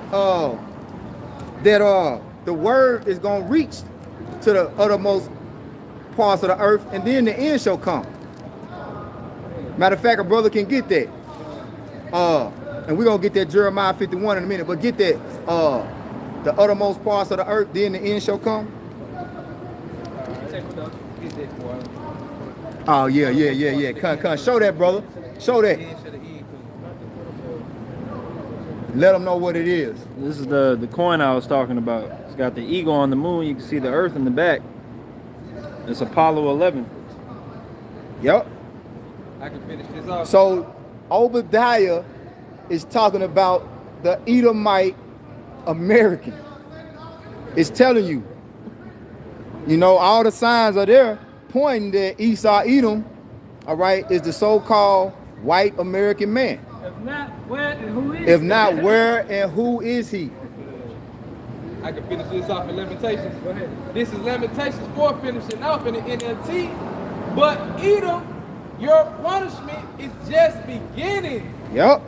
that the word is going to reach to the uttermost parts of the earth, and then the end shall come. Matter of fact, a brother can get that. And we're going to get that Jeremiah 51 in a minute, but get that the uttermost parts of the earth, then the end shall come. Oh, yeah. Come, show that, brother. Show that. Let them know what it is. This is the coin I was talking about. It's got the eagle on the moon. You can see the earth in the back. It's Apollo 11. Yep. I can finish this off. So Obadiah is talking about the Edomite American. It's telling you, you know, all the signs are there pointing that Esau Edom, all right, is the so-called white American man. If not, where and who is If not, where and who is he? I can finish this off in Lamentations. Go ahead. This is Lamentations 4 finishing off in the NLT. But Edom, your punishment is just beginning. Yep.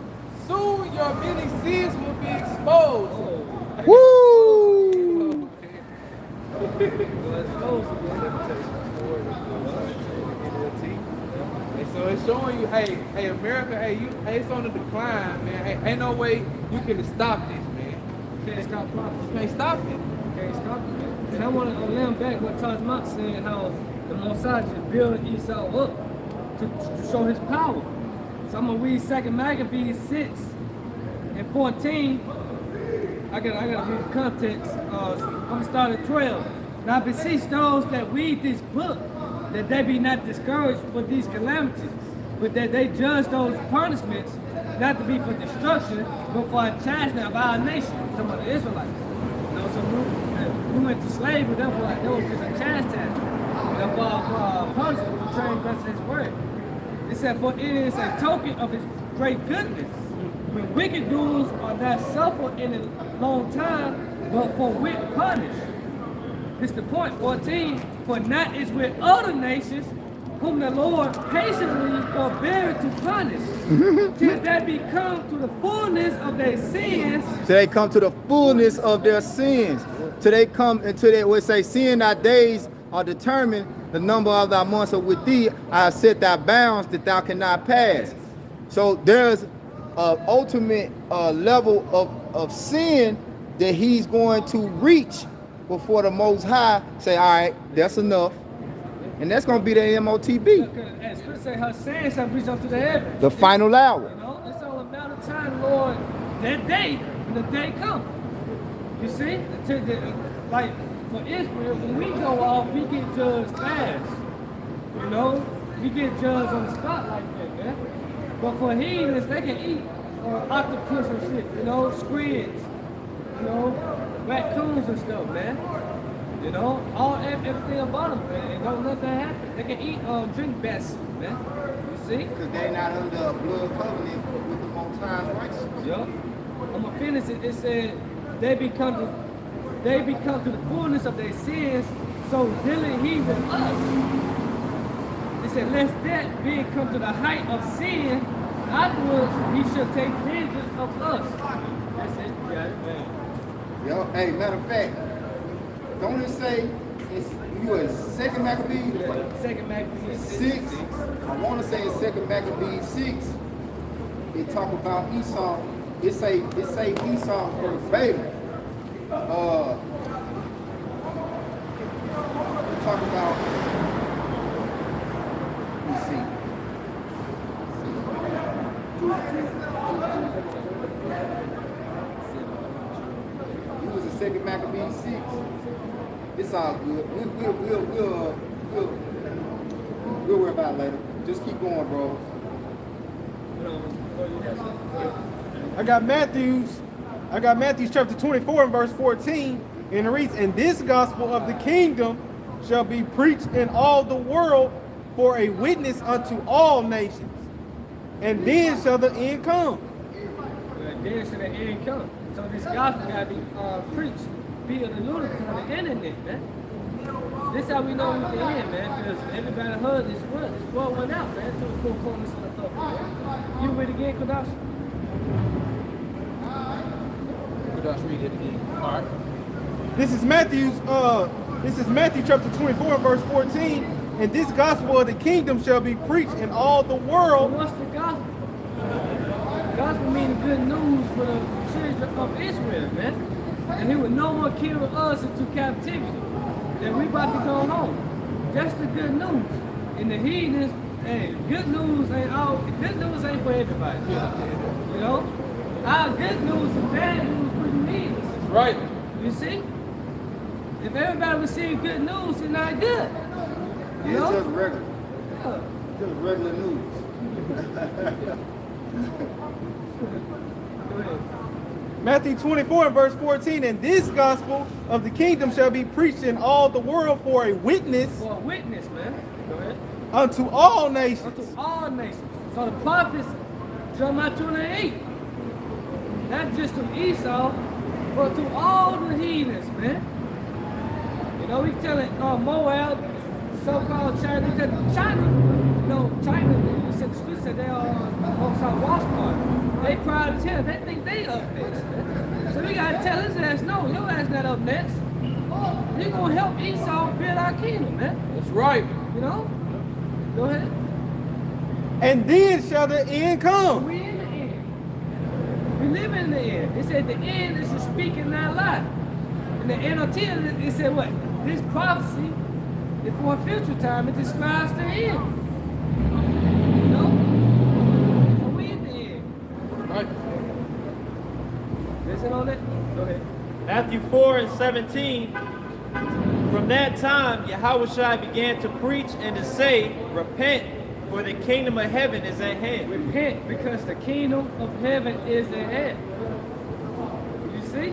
Soon your many sins will be exposed. Woo! And so it's showing you, hey, America, it's on the decline, man. Hey, ain't no way you can stop this, man. Can't stop prophecy. You can't stop it. Can't stop it, man. And I want to lean back what Taj Mott said, how the Messiah is building Esau up to show his power. So I'm gonna read 2 Maccabees 6 and 14. I gotta read the context. I'm gonna start at 12. Now I beseech those that read this book that they be not discouraged for these calamities, but that they judge those punishments not to be for destruction, but for a chastening of our nation. Talking about the Israelites. You know, so we went to slavery, therefore like, that was just a chastisement. For punishment, for transgressing his word. It said, for it is a token of his great goodness. When wicked doers are not suffered in a long time, but for wit punished. This is the point, 14. For not is with other nations, whom the Lord patiently forbear to punish, till they become to the fullness of their sins. Till they come to the fullness of their sins. Till they come until they would say, seeing thy days are determined, the number of thy months are with thee, I have set thy bounds that thou cannot pass. So there's an ultimate level of sin that he's going to reach before the Most High say, all right, that's enough. And that's going to be the MOTB. As Chris said, her sins have reached up to the heavens. The final hour. You know, it's all a matter of time, Lord, that day, when the day comes. You see? Like, for Israel, when we go off, we get judged fast. You know? We get judged on the spot like that, man. But for heathens, they can eat octopus and shit, you know, squids, you know, raccoons and stuff, man. You know, everything about them, man. And don't let that happen. They can eat, drink bad soup, man. You see? Because they're not under a blood covenant with the Most High's righteousness. Yup. I'm gonna finish it. It said they become to the fullness of their sins, so dealing he with us. It said, lest that being come to the height of sin, afterwards he shall take vengeance of us. That's it. You got it, man. Yo, hey, matter of fact, don't it say you in 2nd Maccabees? Yeah, 2nd Maccabees 6. I want to say in 2nd Maccabees 6, it talk about Esau. It say Esau verbatim. Talk about. Let me see. He was in 2nd Maccabees 6. It's all good. We'll worry about it later. Just keep going, bro. I got Matthew chapter 24 and verse 14, and it reads, and this gospel of the kingdom shall be preached in all the world for a witness unto all nations, and then shall the end come. Then shall the end come. So this gospel got to be preached via the lunatic on the internet, man. This how we know it's the end, man, because everybody heard this word. This word went out, man, to the four corners of the earth, man. You read it again, Kadash? Kadash, read it again. All right. This is Matthew chapter 24 and verse 14, and this gospel of the kingdom shall be preached in all the So world. what's the gospel? The gospel means good news for the children of Israel, man. And he would no more carry us into captivity. That we about to go home. That's the good news. And the heathens, hey, good news ain't for everybody. You know? Our good news is bad news for the heathens. That's right. You see? If everybody was seeing good news, it's not good. You It's know? just regular. Yeah. Just regular news. Go ahead. Matthew 24 and verse 14, and this gospel of the kingdom shall be preached in all the world for a witness For a witness, man. Go ahead. unto all nations. Unto all nations. So the prophets, Jeremiah 28, not just to Esau, but to all the heathens, man. You know, we telling Moab, so-called China, because China, you know, China, you said the scripture said they are on some watch party. They proud as hell. They think they up next, man. So we gotta tell his ass, no, your ass not up next. You're gonna help Esau build our kingdom, man. That's right. You know? Go ahead. And then shall the end come. We in the end. We live in the end. It said the end is just speaking not lie. In the NLT, it said what? This prophecy is for a future time. It describes the end. You know? So we in the end. Right. Listen on that? Go ahead. Matthew 4 and 17. From that time, Yahushua began to preach and to say, repent, for the kingdom of heaven is at hand. Repent, because the kingdom of heaven is at hand. You see?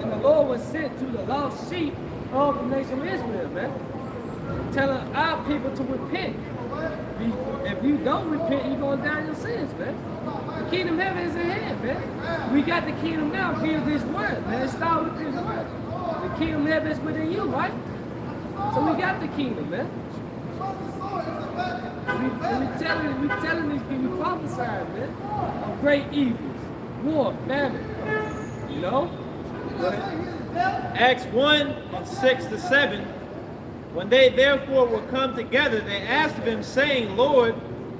And the Lord was sent to the lost sheep of the nation of Israel, man. Telling our people to repent. If you don't repent, you're going to die in your sins, man. The kingdom of heaven is at hand, man. We got the kingdom now via this word, man. It started with this word. The kingdom of heaven is within you, right? So we got the kingdom, man. We telling these people, we prophesying, man, of great evils, war, famine, you know? Acts 1 and 6 to 7. When they therefore were come together, they asked of him, saying, Lord,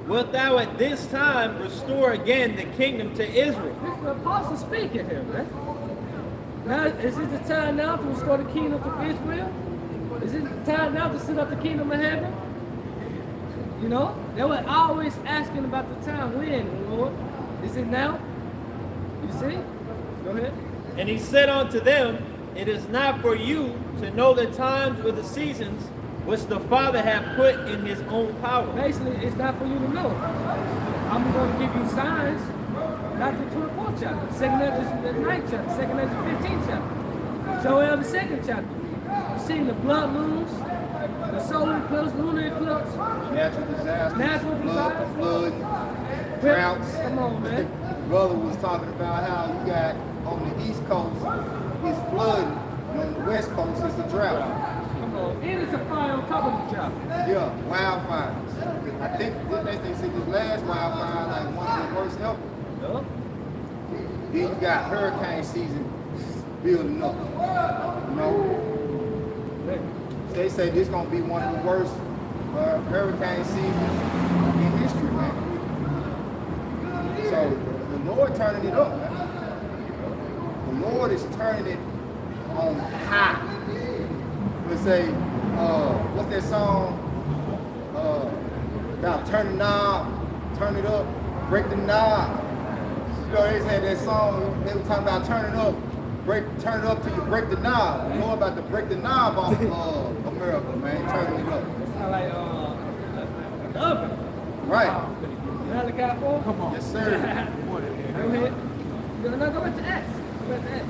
wilt thou at this time restore again the kingdom to Israel? This is the apostle speaking here, man. Now, is it the time now to restore the kingdom to Israel? Is it the time now to set up the kingdom of heaven? You know, they were always asking about the time when, Lord. Is it now? You see? Go ahead. And he said unto them, it is not for you to know the times or the seasons which the Father hath put in his own power. Basically, it's not for you to know. I'm going to give you signs, not the 24th chapter, 2nd Ezra, the 9th chapter, 2nd Ezra, 15th chapter, Joel, the 2nd chapter. You seen the blood moons, the solar eclipse, lunar eclipse, Natural disasters, Natural disasters. flood, droughts. Come on, man. Brother was talking about how you got on the East Coast it's flooding, and on the West Coast it's a drought. Come on. And it's a fire on top of the drought. Yeah, wildfires. I think they said this last wildfire like one of the worst ever. Yup. Then you got hurricane season building up. You know, they say this gonna be one of the worst hurricane seasons in history, man. So the Lord turning it up, man. The Lord is turning it on high. Let's say, what's that song about turn the knob, turn it up, break the knob. You know, they had that song, they were talking about turn it up, turn it up till you break the knob. You know about to break the knob off America, man, turning it up. Sound like an oven. Right. You know how the guy for? Come on. Yes, sir. Go ahead. No, go back to X. Go back to X.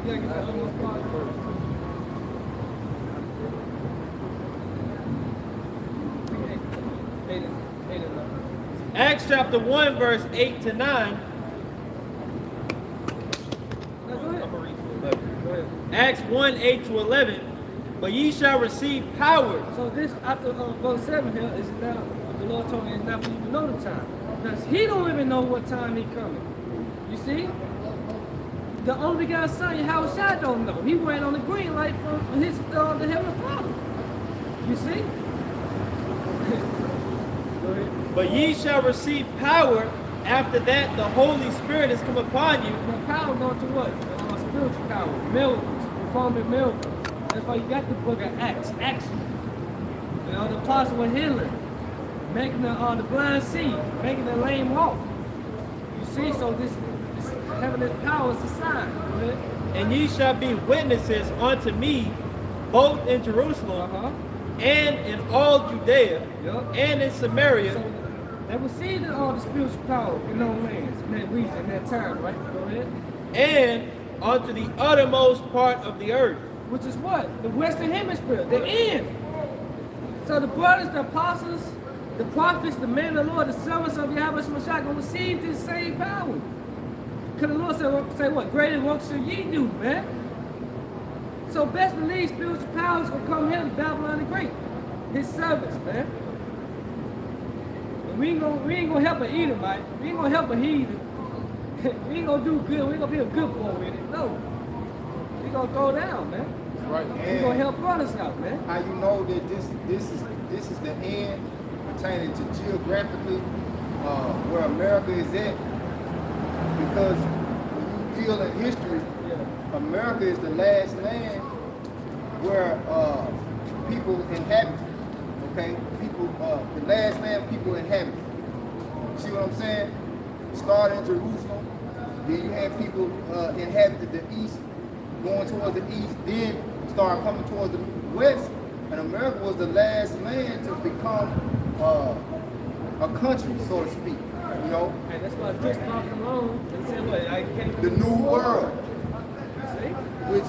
You gotta get that almost part first. Acts chapter 1, verse 8 to 9. No, go ahead. I'm gonna read to Go 11. ahead. Acts 1, 8 to 11. But ye shall receive power. So this, after verse 7 here, is now, the Lord told me it's not for you to know the time. Because he don't even know what time he coming. You see? The only guy's son, Yahweh Shai, don't know. He went on the green light from his the Heavenly Father. You see? Go ahead. But ye shall receive power. After that, the Holy Spirit is come upon you. The power going to what? Spiritual power, miracles, performing miracles. That's why you got the book of Acts, action. You know, the apostle were healing, making the blind see, making the lame walk. You see, so this having this power is a sign. Right? And ye shall be witnesses unto me, both in Jerusalem and in all Judea Yup. and in Samaria. So they received all the spiritual power in those lands, in that region, in that time, right? Go ahead. And unto the uttermost part of the earth. Which is what? The Western Hemisphere, the end. So the brothers, the apostles, the prophets, the men of the Lord, the servants of Yahweh Shemashah gonna receive this same power. Because the Lord say what? Greater works shall ye do, man. So best believe spiritual powers gonna come here to Babylon the Great. His servants, man. And we ain't gonna help a Edomite. We ain't gonna help a heathen. We ain't gonna do good. We ain't gonna be a good boy with it. No. We gonna throw down, man. Right. We gonna help brothers out, man. How you know that this is the end pertaining to geographically where America is at? Because when you feel in history, America is the last land where people inhabit. Okay, people, the last land people inhabit. See what I'm saying? Started in Jerusalem, then you had people inhabited the east, going towards the east, then start coming towards the west, and America was the last land to become a country, so to speak. You know, And that's why Chris Paul come along and said, what, I can't the new world, see? which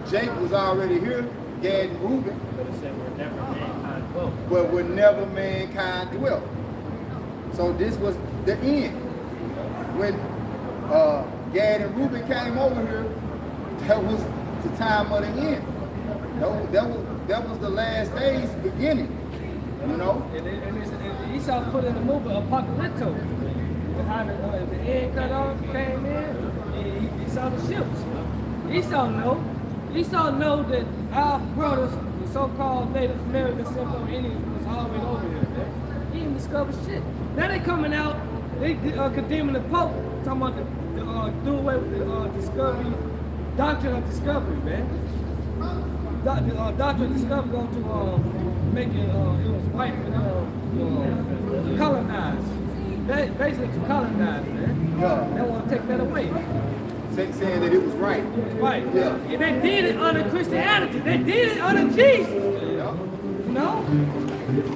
Jake was already here, Gad and Reuben, but where never mankind dwelt. So this was the end. When Gad and Reuben came over here, that was the time of the end. That was the last days beginning. You know? And Esau put in the movie Apocalypto. How the end cut off, came in, and he saw the ships. Esau know that our brothers, the so-called Native Americans, Seminole Indians, was already over here. Man. He didn't discover shit. Now they coming out, they condemning the Pope, talking about the do away with the discovery, doctrine of discovery, man. The doctrine of discovery going to make it was white and colonize. Basically to colonize, man. Yeah. They want to take that away. Saying that it was right. Right. Yeah. And they did it under Christianity. They did it under Jesus. Yeah. You know?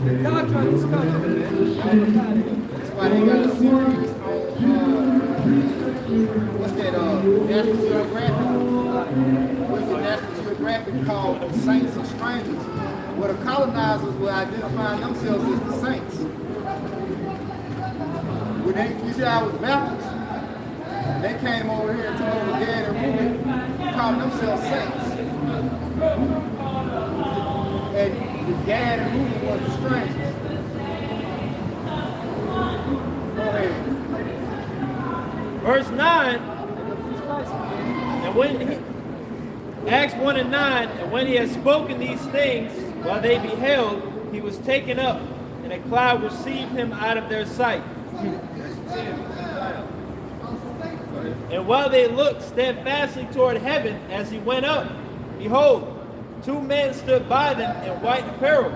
The doctrine of discovery, man. That's why they got a series on what's that, National Geographic? What's the National Geographic called the Saints and Strangers? Where the colonizers were identifying themselves as the saints. When they, you see how I was Baptist? They came over here and took over Gad and Reuben, calling themselves saints. And the Gad and Reuben was the strangers. Go ahead. Verse 9, and when he, Acts 1 and 9, and when he had spoken these things, while they beheld, he was taken up, and a cloud received him out of their sight. And while they looked steadfastly toward heaven as he went up, behold, two men stood by them in white apparel,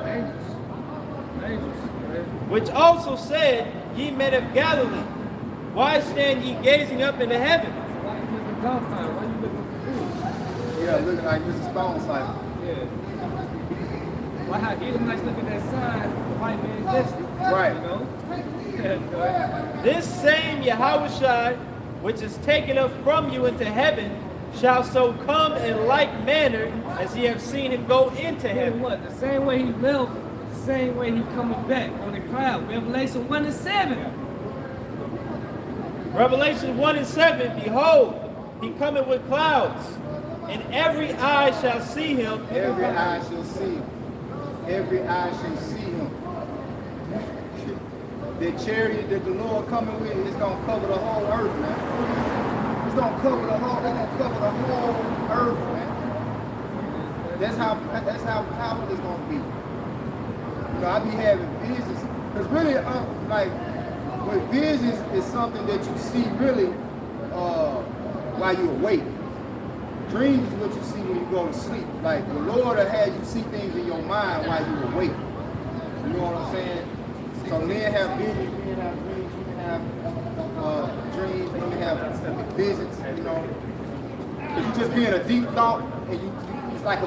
which also said, Ye men of Galilee, why stand ye gazing up into heaven? Why you looking dumbfounded? Why you looking confused? Yeah, looking like Mrs. Stone cycle. Yeah. Why how Edomites look at that sign, the white man's destiny. Right. You know? Yeah, go ahead. This same Yahushua, which is taken up from you into heaven, shall so come in like manner as ye have seen him go into And heaven. what? The same way he left, the same way he coming back on the cloud. Revelation 1 and 7. Revelation 1 and 7, behold, he cometh with clouds, and every eye shall see him. Every eye shall see him. Every eye shall see him. The chariot that the Lord coming with is gonna cover the whole earth, man. It's gonna cover the whole. It's gonna cover the whole earth, man. That's how powerful it's gonna be. You know, I be having visions. Cause really, like, with visions is something that you see really while you're awake. Dreams is what you see when you go to sleep. Like the Lord will have you see things in your mind while you're awake. You know what I'm saying? So men have visions, men have dreams, women have dreams, women have visions, you know. If you just be in a deep thought and it's like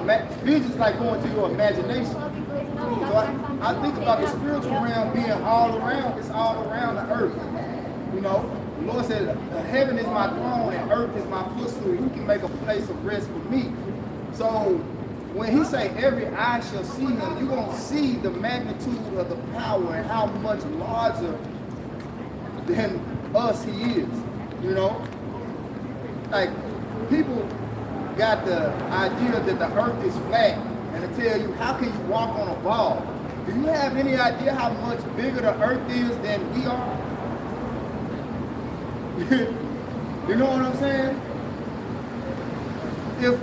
visions like going to your imagination. So I think about the spiritual realm being all around, it's all around the earth. You know, the Lord said, heaven is my throne and earth is my footstool. You can make a place of rest for me. So when he say every eye shall see him, you're going to see the magnitude of the power and how much larger than us he is. You know? Like, people got the idea that the earth is flat and to tell you, how can you walk on a ball? Do you have any idea how much bigger the earth is than we are? You know what I'm saying? If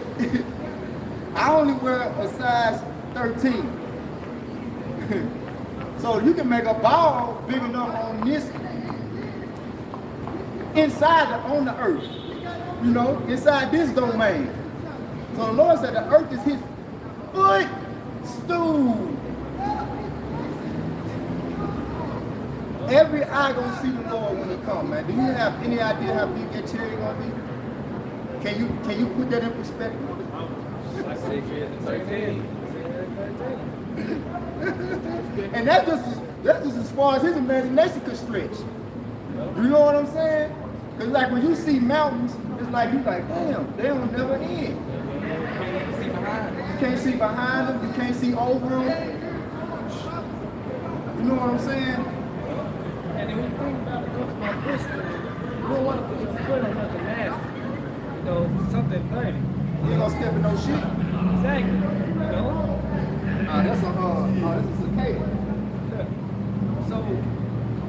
I only wear a size 13. So you can make a ball big enough on this, on the earth, you know, inside this domain. So the Lord said the earth is his footstool. Every eye gonna see the Lord when he come, man. Do you have any idea how big that chariot gonna be? Can you put that in perspective? And that's just as far as his imagination could stretch. You know what I'm saying? Because like when you see mountains, it's like you like, damn, they don't never end. You can't see behind them, you can't see over them. You know what I'm saying? And then when you think about it, go to my footstool, you don't want to put your foot on nothing nasty. You know, something dirty. You ain't gonna step in no shit. Exactly. You know? This is a cave. So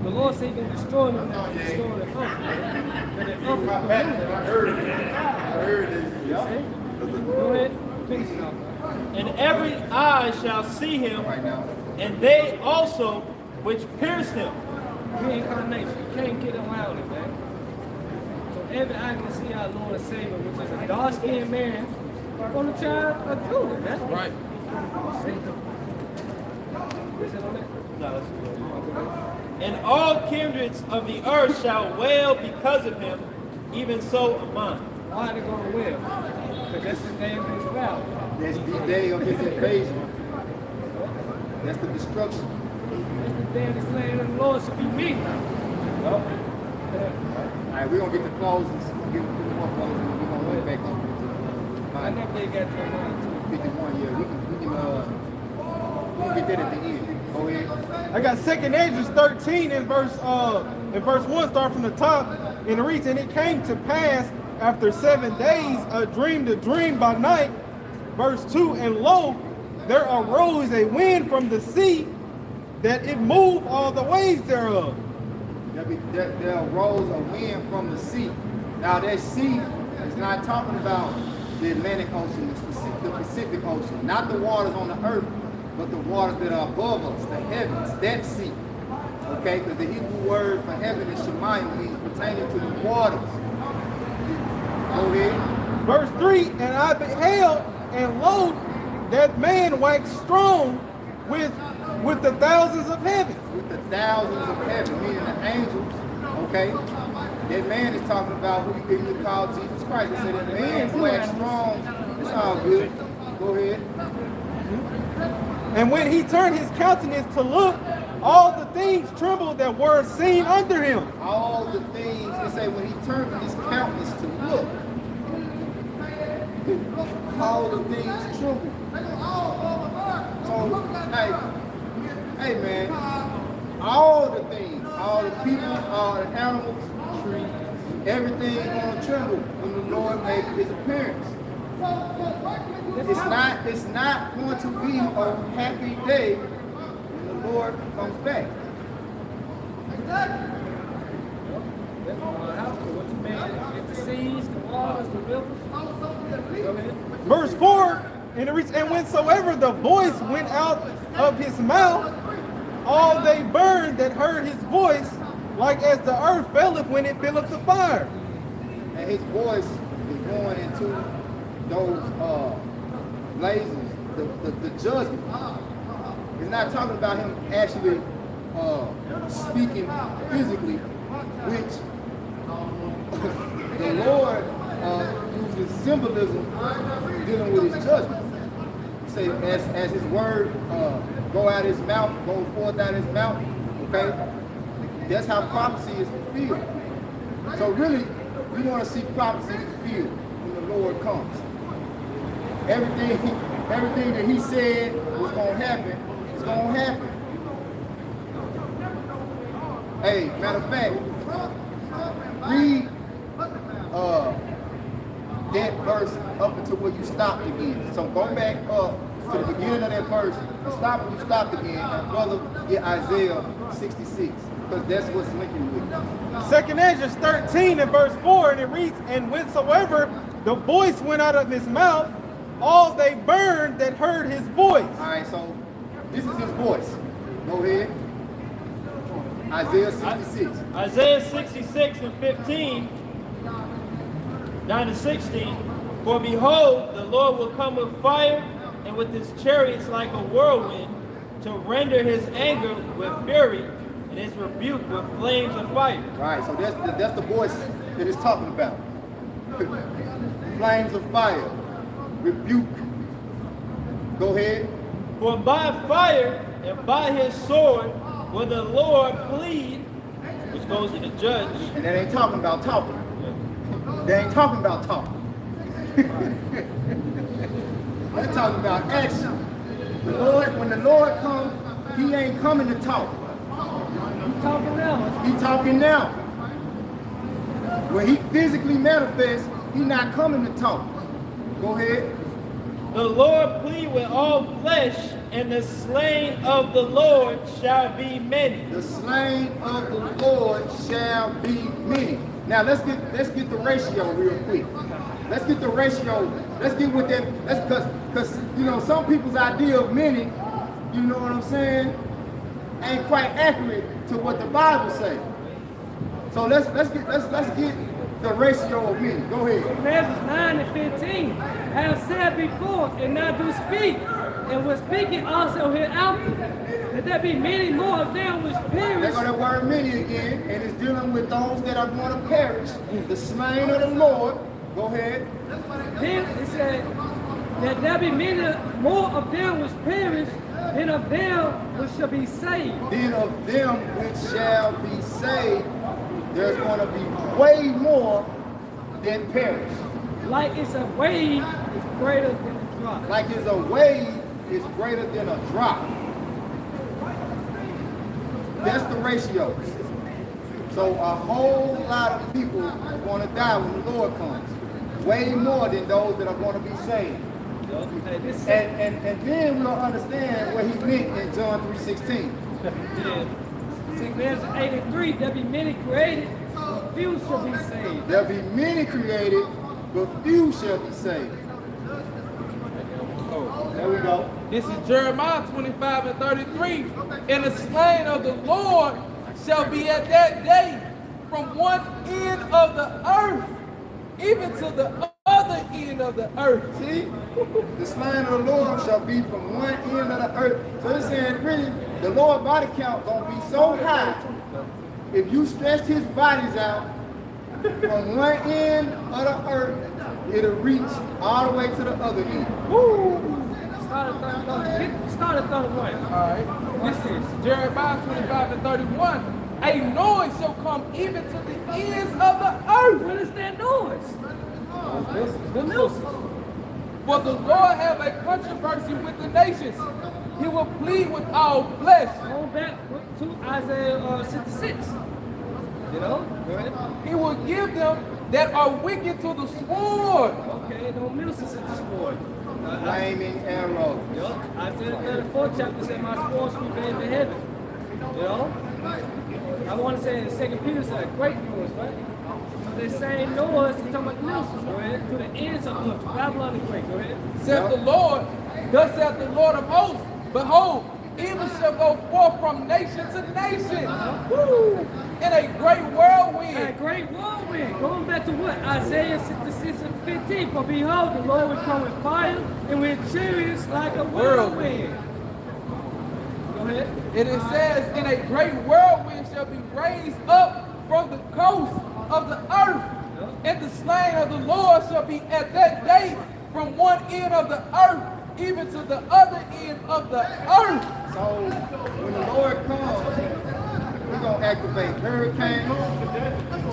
the Lord said he's gonna destroy them and destroy the earth. And the earth is polluted. I heard it. Go ahead, finish it off. And every eye shall see him, Right now. and they also which pierced him. Reincarnation. You can't get around it, man. So every eye can see our Lord and Savior, which is a dark-skinned man on the child of Judah, man. Right. See? Is it on that? No, that's good. And all kindreds of the earth shall wail because of him, even so among. Why are they going to wail? Because that's the day of his battle. That's the day of his invasion. That's the destruction. That's the day of the slaying of the Lord should be me. All right, we're gonna get the closes. We're gonna get a few more closes, and we're gonna went back up to I never did get your money too. 51. Yeah, we'll get that at the end. Go ahead. I got 2nd Ezra 13 in verse 1, start from the top, and it reads, and it came to pass after 7 days, a dream by night. Verse 2, and lo, there arose a wind from the sea, that it moved all the waves thereof. There arose a wind from the sea. Now that sea is not talking about the Atlantic Ocean, the Pacific Ocean, not the waters on the earth, but the waters that are above us, the heavens, that sea. Okay, because the Hebrew word for heaven is Shemayim, means pertaining to the waters. Go ahead. Verse 3, and I beheld, and lo, that man waxed strong with the thousands of heaven. With the thousands of heaven, meaning the angels, okay? That man is talking about who you can call Jesus Christ. They say that man waxed strong. It's all good. Go ahead. And when he turned his countenance to look, all the things trembled that were seen under him. All the things, they say when he turned his countenance to look, all the things trembled. So, hey man, all the things, all the people, all the animals, trees, everything is going to tremble when the Lord made his appearance. It's not going to be a happy day when the Lord comes back. What you mean? The seas, the waters, the rivers. Go ahead. Verse 4, and it reads, and whensoever the voice went out of his mouth, all they burned that heard his voice, like as the earth felleth when it filleth the fire. And his voice is going into those blazes, the judgment. It's not talking about him actually speaking physically, which the Lord uses symbolism dealing with his judgment. He say as his word go out his mouth, goes forth out his mouth, okay? That's how prophecy is fulfilled. So really, we want to see prophecy fulfilled when the Lord comes. Everything that he said was going to happen is going to happen. Hey, matter of fact, read that verse up until where you stopped again. So go back up to the beginning of that verse and stop when you stopped again, and brother, get Isaiah 66, because that's what's linking with it. 2nd Ezra 13 and verse 4, and it reads, and whensoever the voice went out of his mouth, all they burned that heard his voice. All right, so this is his voice. Go ahead. Isaiah 66. Isaiah 66 and 15, down to 16. For behold, the Lord will come with fire and with his chariots like a whirlwind, to render his anger with fury and his rebuke with flames of fire. All right, so that's the voice that it's talking about. Flames of fire, rebuke. Go ahead. For by fire and by his sword will the Lord plead, which goes to the judge. And that ain't talking about talking. They ain't talking about talking. They're talking about action. The Lord, when the Lord comes, he ain't coming to talk. He's talking now. He talking now. When he physically manifests, he not coming to talk. Go ahead. The Lord plead with all flesh, and the slain of the Lord shall be many. The slain of the Lord shall be many. Now let's get the ratio real quick. Let's get the ratio. Let's get with that. That's because you know some people's idea of many, you know what I'm saying, ain't quite accurate to what the Bible says. So let's get the ratio of many. Go ahead. Matthew 9 and 15. I have said before, and now do speak, and will speaking also hereafter, that there be many more of them which perish. They're going to word many again, and it's dealing with those that are going to perish. The slain of the Lord. Go ahead. Then it said that there be many more of them which perish than of them which shall be saved. Then of them which shall be saved. there's going to be way more than perish. Like it's a wave is greater than a drop. Like it's a wave is greater than a drop. That's the ratio. So a whole lot of people are going to die when the Lord comes. Way more than those that are going to be saved. And then we'll understand what he meant in John 3:16. See, there's 83, there'll be many created, but few shall be saved. There'll be many created, but few shall be saved. There we go. This is Jeremiah 25 and 33. And the slain of the Lord shall be at that day from one end of the earth, even to the other end of the earth. See? The slain of the Lord shall be from one end of the earth. So it's saying, really, the Lord body count gonna be so high. If you stretched his bodies out from one end of the earth, it'll reach all the way to the other end. Woo! Start at 31. Alright. This is Jeremiah 25 and 31. A noise shall come even to the ends of the earth. What is that noise? The music. For the Lord have a controversy with the nations. He will plead with all flesh. Go back to Isaiah 66. You know? Go ahead. He will give them that are wicked to the sword. Okay, no ministers at the sword. Flaming arrows. Isaiah 34 chapter said, my sword shall be bathed in heaven. You know? I want to say in 2 Peter said, great noise, right? So the same noise, he's talking about the ministers, go ahead, to the ends of the earth, to Babylon the Great, go ahead. Saith the Lord, thus saith the Lord of hosts, behold, evil shall go forth from nation to nation. Woo! In a great whirlwind. A great whirlwind. Going back to what? Isaiah 66 and 15. For behold, the Lord will come with fire and with chariots like a whirlwind. Go ahead. And it says, in a great whirlwind shall be raised up from the coast of the earth. And the slain of the Lord shall be at that day from one end of the earth even to the other end of the earth. So when the Lord comes, we're going to activate hurricanes,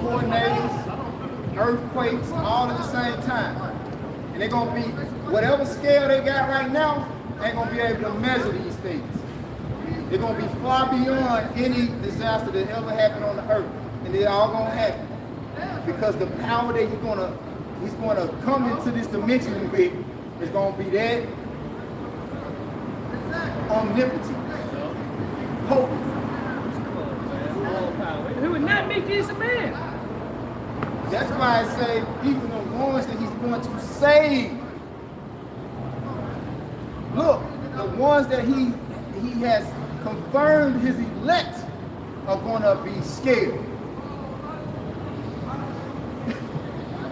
tornadoes, earthquakes, all at the same time. And they're going to be, whatever scale they got right now, ain't going to be able to measure these things. They're going to be far beyond any disaster that ever happened on the earth. And they're all going to happen. Because the power that he's going to come into this dimension with is going to be that omnipotent, potent. He would not make this a man. That's why I say even the ones that he's going to save. Look, the ones that he has confirmed his elect are going to be scared.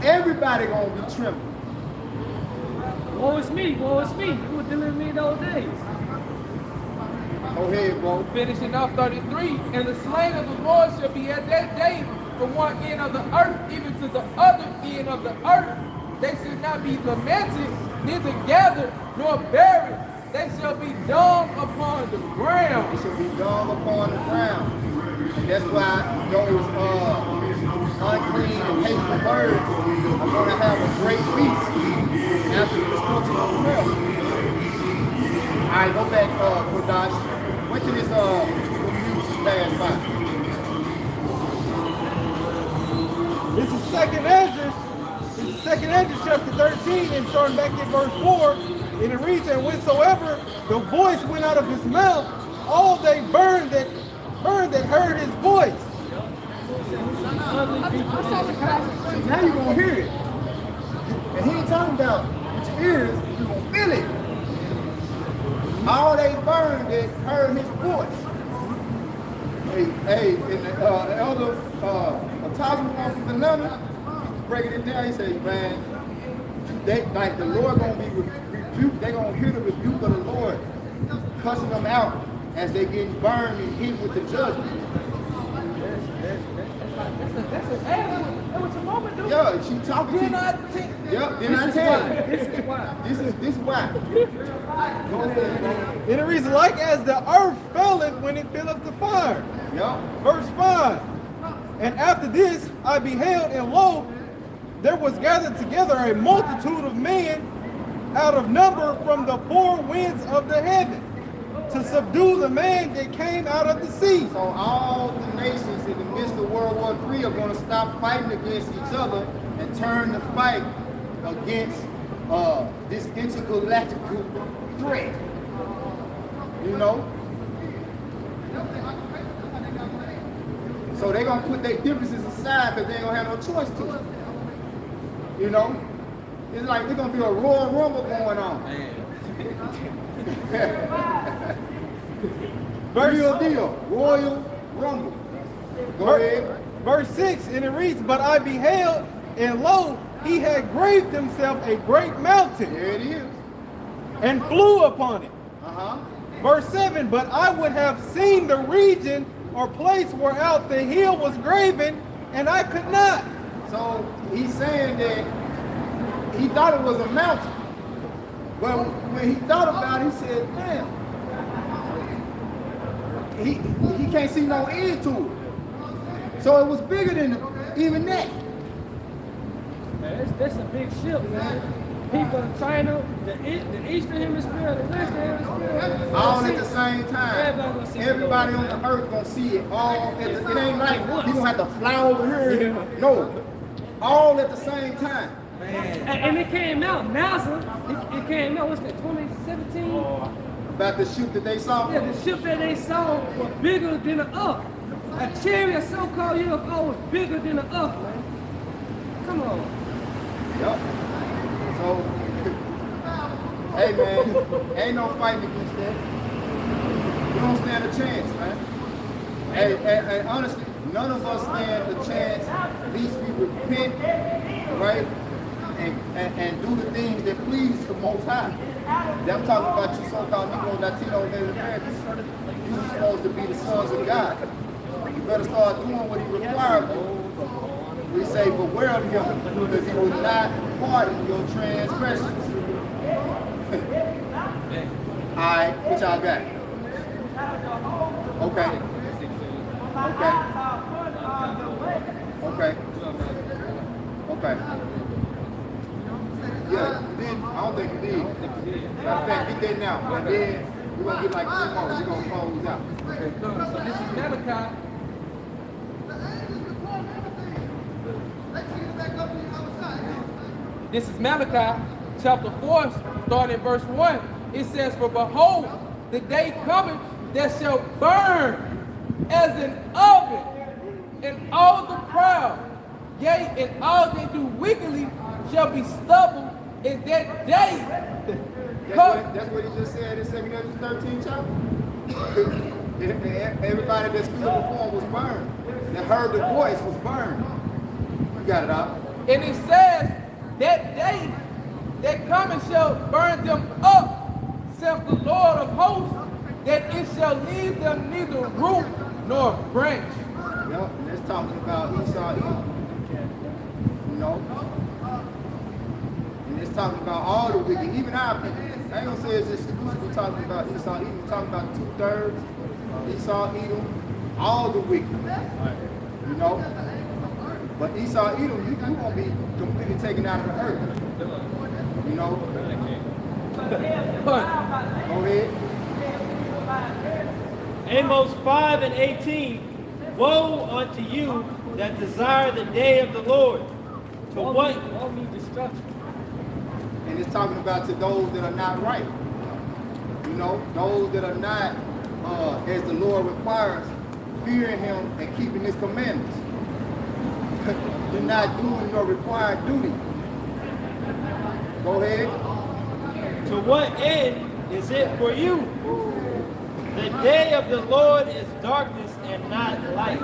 Everybody going to be trembling. Woe is me, woe is me. Who would deliver me in those days? Go ahead, bro. Finishing off 33. And the slain of the Lord shall be at that day from one end of the earth even to the other end of the earth. They shall not be lamented, neither gathered nor buried. They shall be dung upon the ground. They shall be dung upon the ground. That's why those unclean and hateful birds are going to have a great feast after the destruction of the world. All right, go back, Kodash. Went to this last spot. This is second Ezra chapter 13, and starting back at verse 4, and it reads, and whensoever the voice went out of his mouth, all they burned that heard his voice. Now you're going to hear it. And he ain't talking about with your ears, you're going to feel it. All they burned that heard his voice. Hey, and the elder Otazu from Banana, breaking it down, he said, man, they, like the Lord going to be rebuked, they're going to hear the rebuke of the Lord, cussing them out as they get burned and hit with the judgment. That's an ass. That was your moment, dude. Yeah, she talking to you. Yep, then I tell you. This is why. This is why. Go ahead, bro. And it reads, like as the earth felleth when it filleth the fire. Yep. Verse 5. And after this I beheld, and lo, there was gathered together a multitude of men out of number from the four winds of the heaven, to subdue the man that came out of the sea. So all the nations in the midst of World War III are going to stop fighting against each other and turn the fight against this intergalactical threat. You know? So they're going to put their differences aside because they ain't going to have no choice to. You know? It's like there's going to be a Royal Rumble going on. Real deal. Royal Rumble. Go ahead. Verse 6, and it reads, but I beheld, and lo, he had graved himself a great mountain. There it is. And flew upon it. Uh-huh. Verse 7, but I would have seen the region or place whereout the hill was graven, and I could not. So he's saying that he thought it was a mountain. But when he thought about it, he said, damn, he can't see no end to it. So it was bigger than even that. Man, that's a big ship, man. People in China, the Eastern Hemisphere, the Western Hemisphere. All at the same time. Everybody on the earth gonna see it all. It ain't like you gonna have to fly over here. No, all at the same time. And it came out, NASA, it came out, what's that, 2017? About the ship that they saw. Yeah, the ship that they saw was bigger than the Earth. A chariot so-called UFO was bigger than the Earth, man. Come on. Yep. So, hey man, ain't no fighting against that. You don't stand a chance, man. Hey, honestly, none of us stand a chance. At least we repent, right? And do the things that please the Most High. I'm talking about you so-called Negro, Latino, Native Americans. You're supposed to be the sons of God. You better start doing what He requires of you. We say, beware of Him, because He will not pardon your transgressions. All right, what y'all got? Okay. Okay. Yeah, then I don't think you did. Matter of fact, get that now. And then we're gonna get like 3 more. We're gonna close out. Okay. So this is Malachi. This is Malachi chapter 4, starting at verse 1. It says, for behold, the day cometh that shall burn as an oven, and all the proud, yea, and all that do wickedly shall be stubble in that day. That's what he just said in 2 Corinthians 13 chapter. Everybody that stood before him was burned. That heard the voice was burned. You got it out. And it says, that day that cometh shall burn them up, saith the Lord of hosts, that it shall leave them neither root nor branch. Yep, and it's talking about Esau, Edom. You know? And it's talking about all the wicked, even our people. I ain't gonna say it's just exclusively talking about Esau, Edom. We're talking about 2/3, Esau, Edom, all the wicked. You know? But Esau, Edom, you gonna be completely taken out of the earth. You know? Go ahead. Amos 5 and 18. Woe unto you that desire the day of the Lord. To what? Woe me destruction. And it's talking about to those that are not right. You know, those that are not, as the Lord requires, fearing Him and keeping His commandments. You're not doing your required duty. Go ahead. To what end is it for you? The day of the Lord is darkness and not light.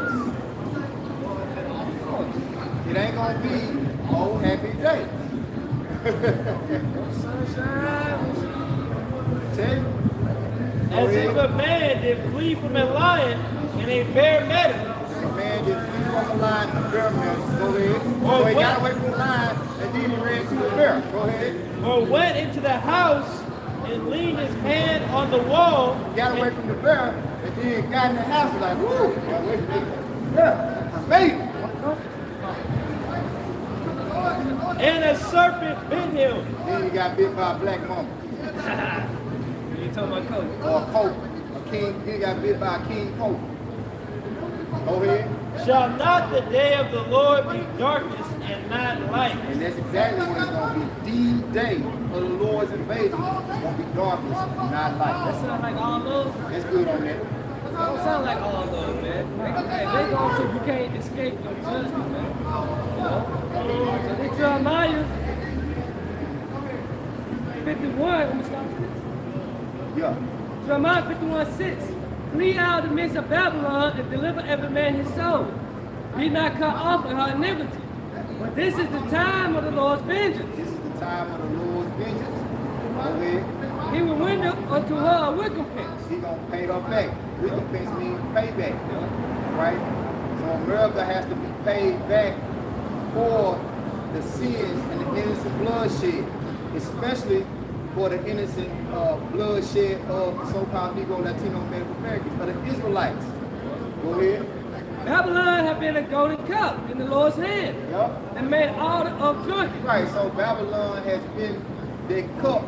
It ain't gonna be oh happy day. Tell you. As if a man did flee from a lion in a bare meadow. A man just flew from a lion to a bear meadow. Go ahead. So he got away from the lion and then he ran to a bear. Go ahead. Or went into the house and leaned his hand on the wall. Got away from the bear and then got in the house and like, woo, got away from the bear. I made it. And a serpent bit him. Then he got bit by a black mamba. You talking about coach? Or a coat. A king. Then he got bit by a king coat. Go ahead. Shall not the day of the Lord be darkness and not light? And that's exactly what it's going to be. The day of the Lord's invasion is going to be darkness, not That light. sound like all those. That's good on that. That don't sound like all those, man. Hey, they going to, you can't escape your judgment, man. You know? So they Jeremiah 51, I'm gonna stop this. Yeah. Jeremiah 51:6. Flee out of the midst of Babylon and deliver every man his soul. Be not cut off in her iniquity. But this is the time of the Lord's vengeance. This is the time of the Lord's vengeance. Go ahead. He will render unto her a recompense. He going to pay her back. Recompense means payback. Right? So America has to be paid back for the sins and the innocent bloodshed, especially for the innocent bloodshed of the so-called Negro, Latino, Native Americans, but the Israelites. Go ahead. Babylon have been a golden cup in the Lord's hand Yep. and made all of drunken. Right, so Babylon has been the cup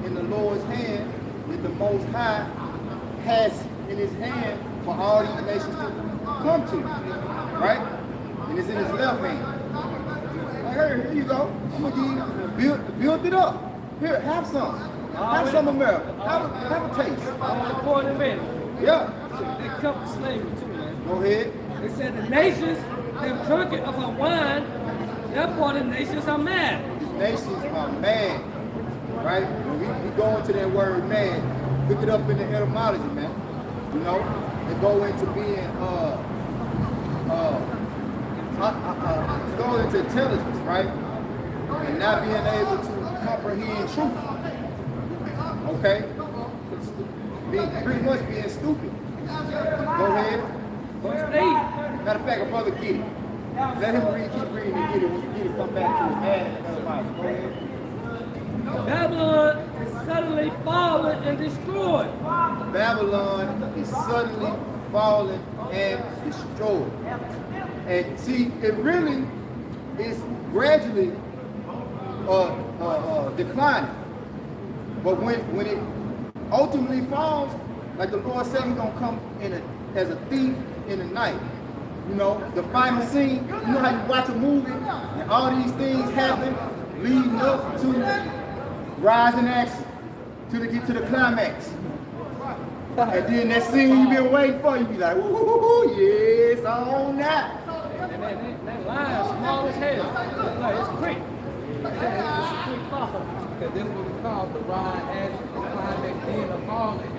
in the Lord's hand that the Most High has in his hand for all these nations to come to. Right? And it's in his left hand. Like, here you go. I'm going to give you, build it up. Here, have some. Have some America. Have a taste. All the poor and men. Yeah. They cup of slavery too, man. Go ahead. They said the nations have drunken of her wine, therefore the nations are mad. The nations are mad. Right? When we go into that word mad, look it up in the etymology, man. You know? They go into being go into intelligence, right? And not being able to comprehend truth. Okay? Pretty much being stupid. Go ahead. Verse 8. Matter of fact, a brother get it. Let him read, keep reading and get it. When you get it, come back to it. Man, go ahead. Babylon is suddenly fallen and destroyed. Babylon is suddenly fallen and destroyed. And see, it really is gradually declining. But when it ultimately falls, like the Lord said, he's gonna come as a thief in the night. You know, the final scene, you know how you watch a movie and all these things happen leading up to rise in action, till they get to the climax. And then that scene you've been waiting for, you be like, woo, yes, on that. And that line is small as hell. Like, it's quick. It's a quick fall. Because this is what we call the ride as the climax being a falling.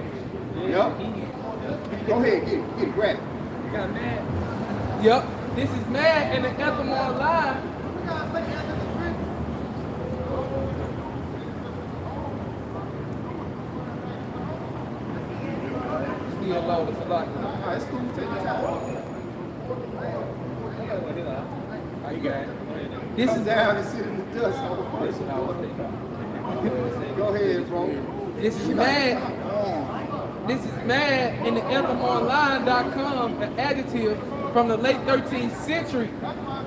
Yep. Go ahead, get it, grab it. You got mad. Yep. This is mad and the anthem online. Still low, it's a lot. Alright, it's cool, take your time. You got it. This Come is down and sit in the dust. Go ahead, bro. This is mad. This is mad in the anthemonline.com, an adjective from the late 13th century.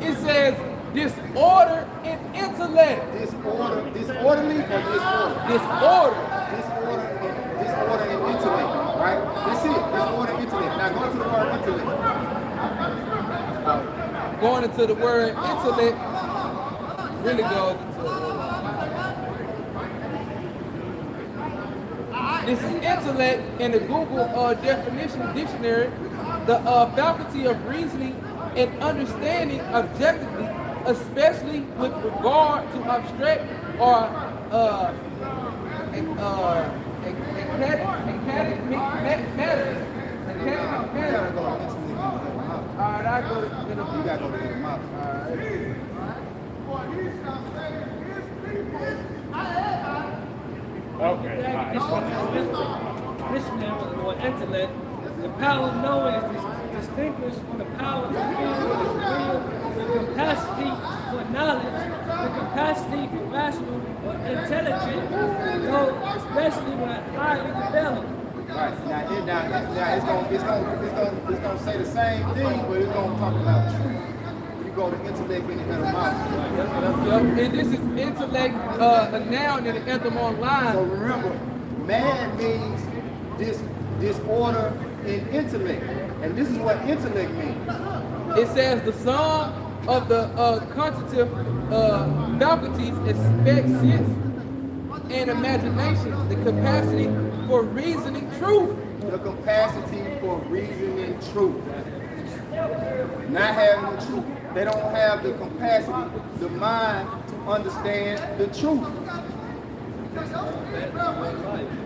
It says disorder in intellect. Disorderly or disorder? Disorder. Disorder in intellect, right? That's it, disorder in intellect. Now go to the word intellect. Going into the word intellect really goes into this is intellect in the Google definition dictionary, the faculty of reasoning and understanding objectively, especially with regard to abstract or academic matters. All right, I go to the You gotta go to the mouth. Okay. Dictionary of the word intellect. The power of knowing is distinguished from the power to feel with his will, the capacity for knowledge, the capacity for rational or intelligent, though especially when highly developed. Right. Now it's gonna say the same thing, but it's gonna talk about truth. When you go to intellect and etymology. Yep. And this is intellect, a noun in the anthem online. So remember, mad means disorder in intellect. And this is what intellect means. It says the sum of the cognitive faculties expect sense and imagination, the capacity for reasoning truth. The capacity for reasoning truth. Not having the truth. They don't have the capacity, the mind to understand the truth.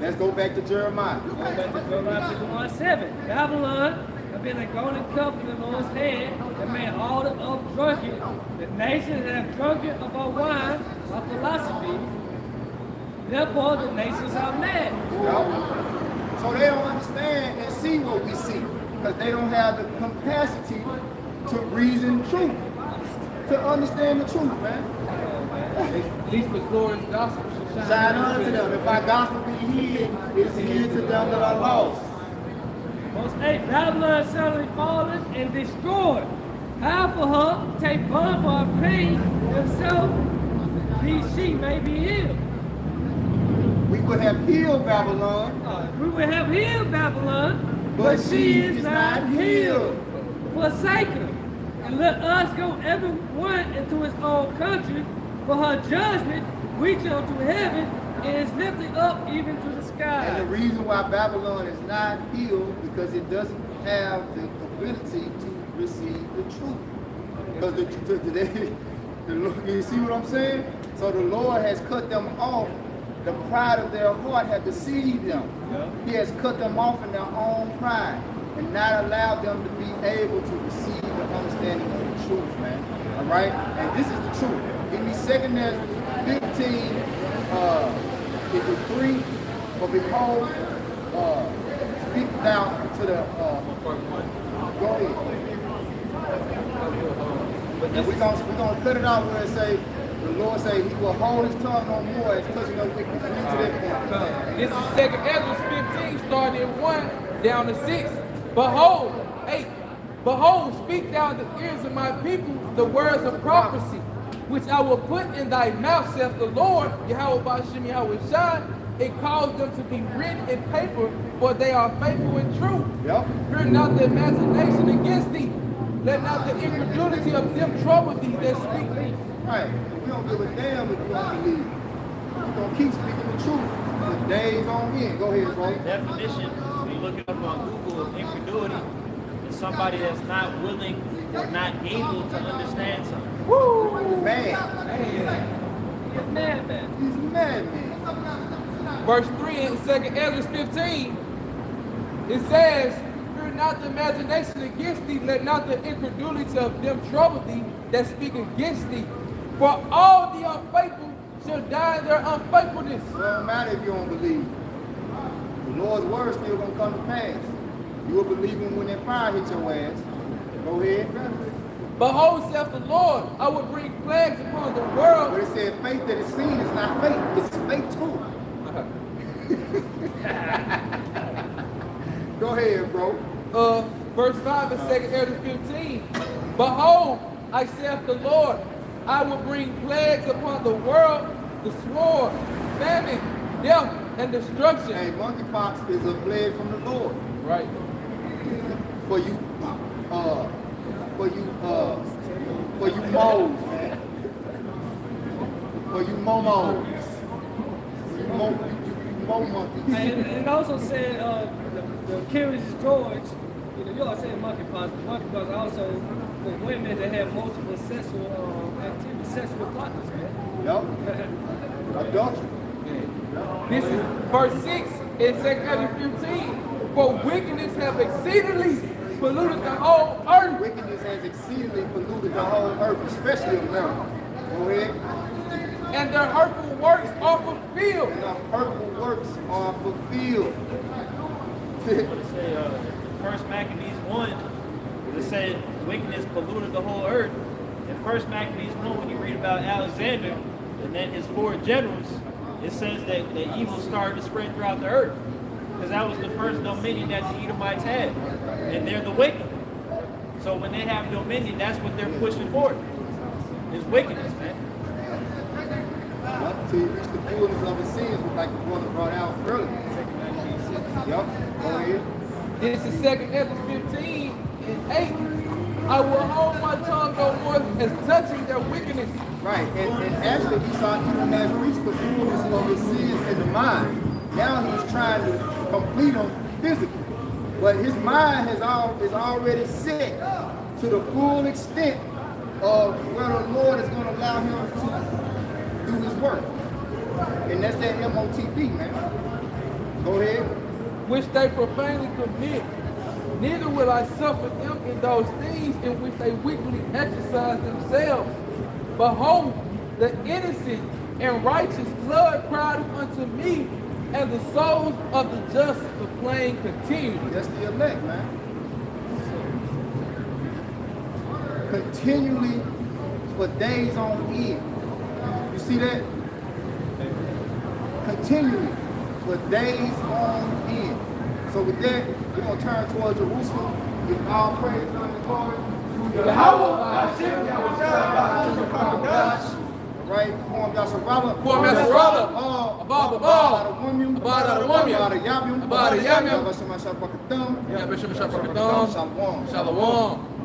Let's go back to Jeremiah. Go back to Jeremiah 51:7. Babylon have been a golden cup in the Lord's hand that made all the earth drunken. The nations have drunken of our wine, our philosophy. Therefore, the nations are mad. So they don't understand and see what we see because they don't have the capacity to reason truth, to understand the truth, man. At least the glorious gospel should Shine unto them. If our gospel be hid, it is hid to them that are lost. Verse 8, Babylon suddenly fallen and destroyed. Half of her take bond for her pain, themselves, these sheep may be healed. We would have healed Babylon, We will have healed Babylon, but she is not healed. Forsake her, and let us go every one into his own country, for her judgment reach unto heaven and is lifted up even to the sky. And the reason why Babylon is not healed because it doesn't have the ability to receive the truth. Because you see what I'm saying? So the Lord has cut them off. The pride of their heart had deceived them. He has cut them off in their own pride and not allowed them to be able to receive the understanding of the truth, man. All right? And this is the truth. Give me 2 Ezra 15, is it 3? For behold, speak thou to the, go ahead. And we're gonna cut it out where it say, the Lord say he will hold his tongue no more as touching no wickedness. Read to that point. This is 2 Ezra 15, starting at 1 down to 6. Behold, 8. Behold, speak thou in the ears of my people the words of prophecy, which I will put in thy mouth, saith the Lord, Yahweh Ba'ashem Yahweh Shai. It caused them to be written in paper, for they are faithful and true. Yep. Fear not the imagination against thee. Let not the incredulity of them trouble thee that speak thee. Right. We don't give a damn if you don't believe. We're going to keep speaking the truth for days on end. Go ahead, bro. Definition, when you look it up on Google, of incredulity is somebody that's not willing or not able to understand something. Woo! Man. He's mad, man. He's mad, man. Verse 3 in 2 Ezra 15, it says, fear not the imagination against thee, let not the incredulity of them trouble thee that speak against thee. For all the unfaithful shall die in their unfaithfulness. It don't matter if you don't believe. The Lord's word still going to come to pass. You will believe him when that fire hit your ass. Go ahead. Behold, saith the Lord, I will bring plagues upon the world. But it said faith that is seen is not faith. It's faith too. Go ahead, bro. Verse 5 in 2 Ezra 15. Behold, I saith the Lord, I will bring plagues upon the world, the sword, famine, death, and destruction. Hey, monkeypox is a plague from the Lord. Right. For you moles, man. For you momos. You mo monkeys. And it also said the Curious George, you all said monkeypox, but monkeypox also for women that have multiple sexual activity, sexual partners, man. Yup. Adultery. This is verse 6 in 2 Ezra 15. For wickedness have exceedingly polluted the whole earth. Wickedness has exceedingly polluted the whole earth, especially America. Go ahead. And their hurtful works are fulfilled. And the hurtful works are fulfilled. What it say, First Maccabees 1, it said wickedness polluted the whole earth. In First Maccabees 1, when you read about Alexander and then his 4 generals, it says that the evil started to spread throughout the earth. Because that was the first dominion that the Edomites had. And they're the wicked. So when they have dominion, that's what they're pushing forward. Is wickedness, man. Until you reach the fullness of his sins, like the brother brought out earlier. Yep. Go ahead. This is 2nd Ezra 15 and 8. I will hold my tongue no more as touching their wickedness. Right, and actually Esau even has reached the fullness of his sins in the mind. Now he's trying to complete them physically. But his mind is already set to the full extent of where the Lord is going to allow him to do his work. And that's that MOTB, man. Go ahead. Which they profanely commit. Neither will I suffer them in those things in which they wickedly exercise themselves. Behold, the innocent and righteous blood cried unto me, and the souls of the just complain continually. That's the elect, man. Continually for days on end. You see that? Continually for days on end. So with that, we're going to turn towards Jerusalem. Give all praise on the glory. Right? Form Yasharala. Form Yasharala. Abba. Shalom.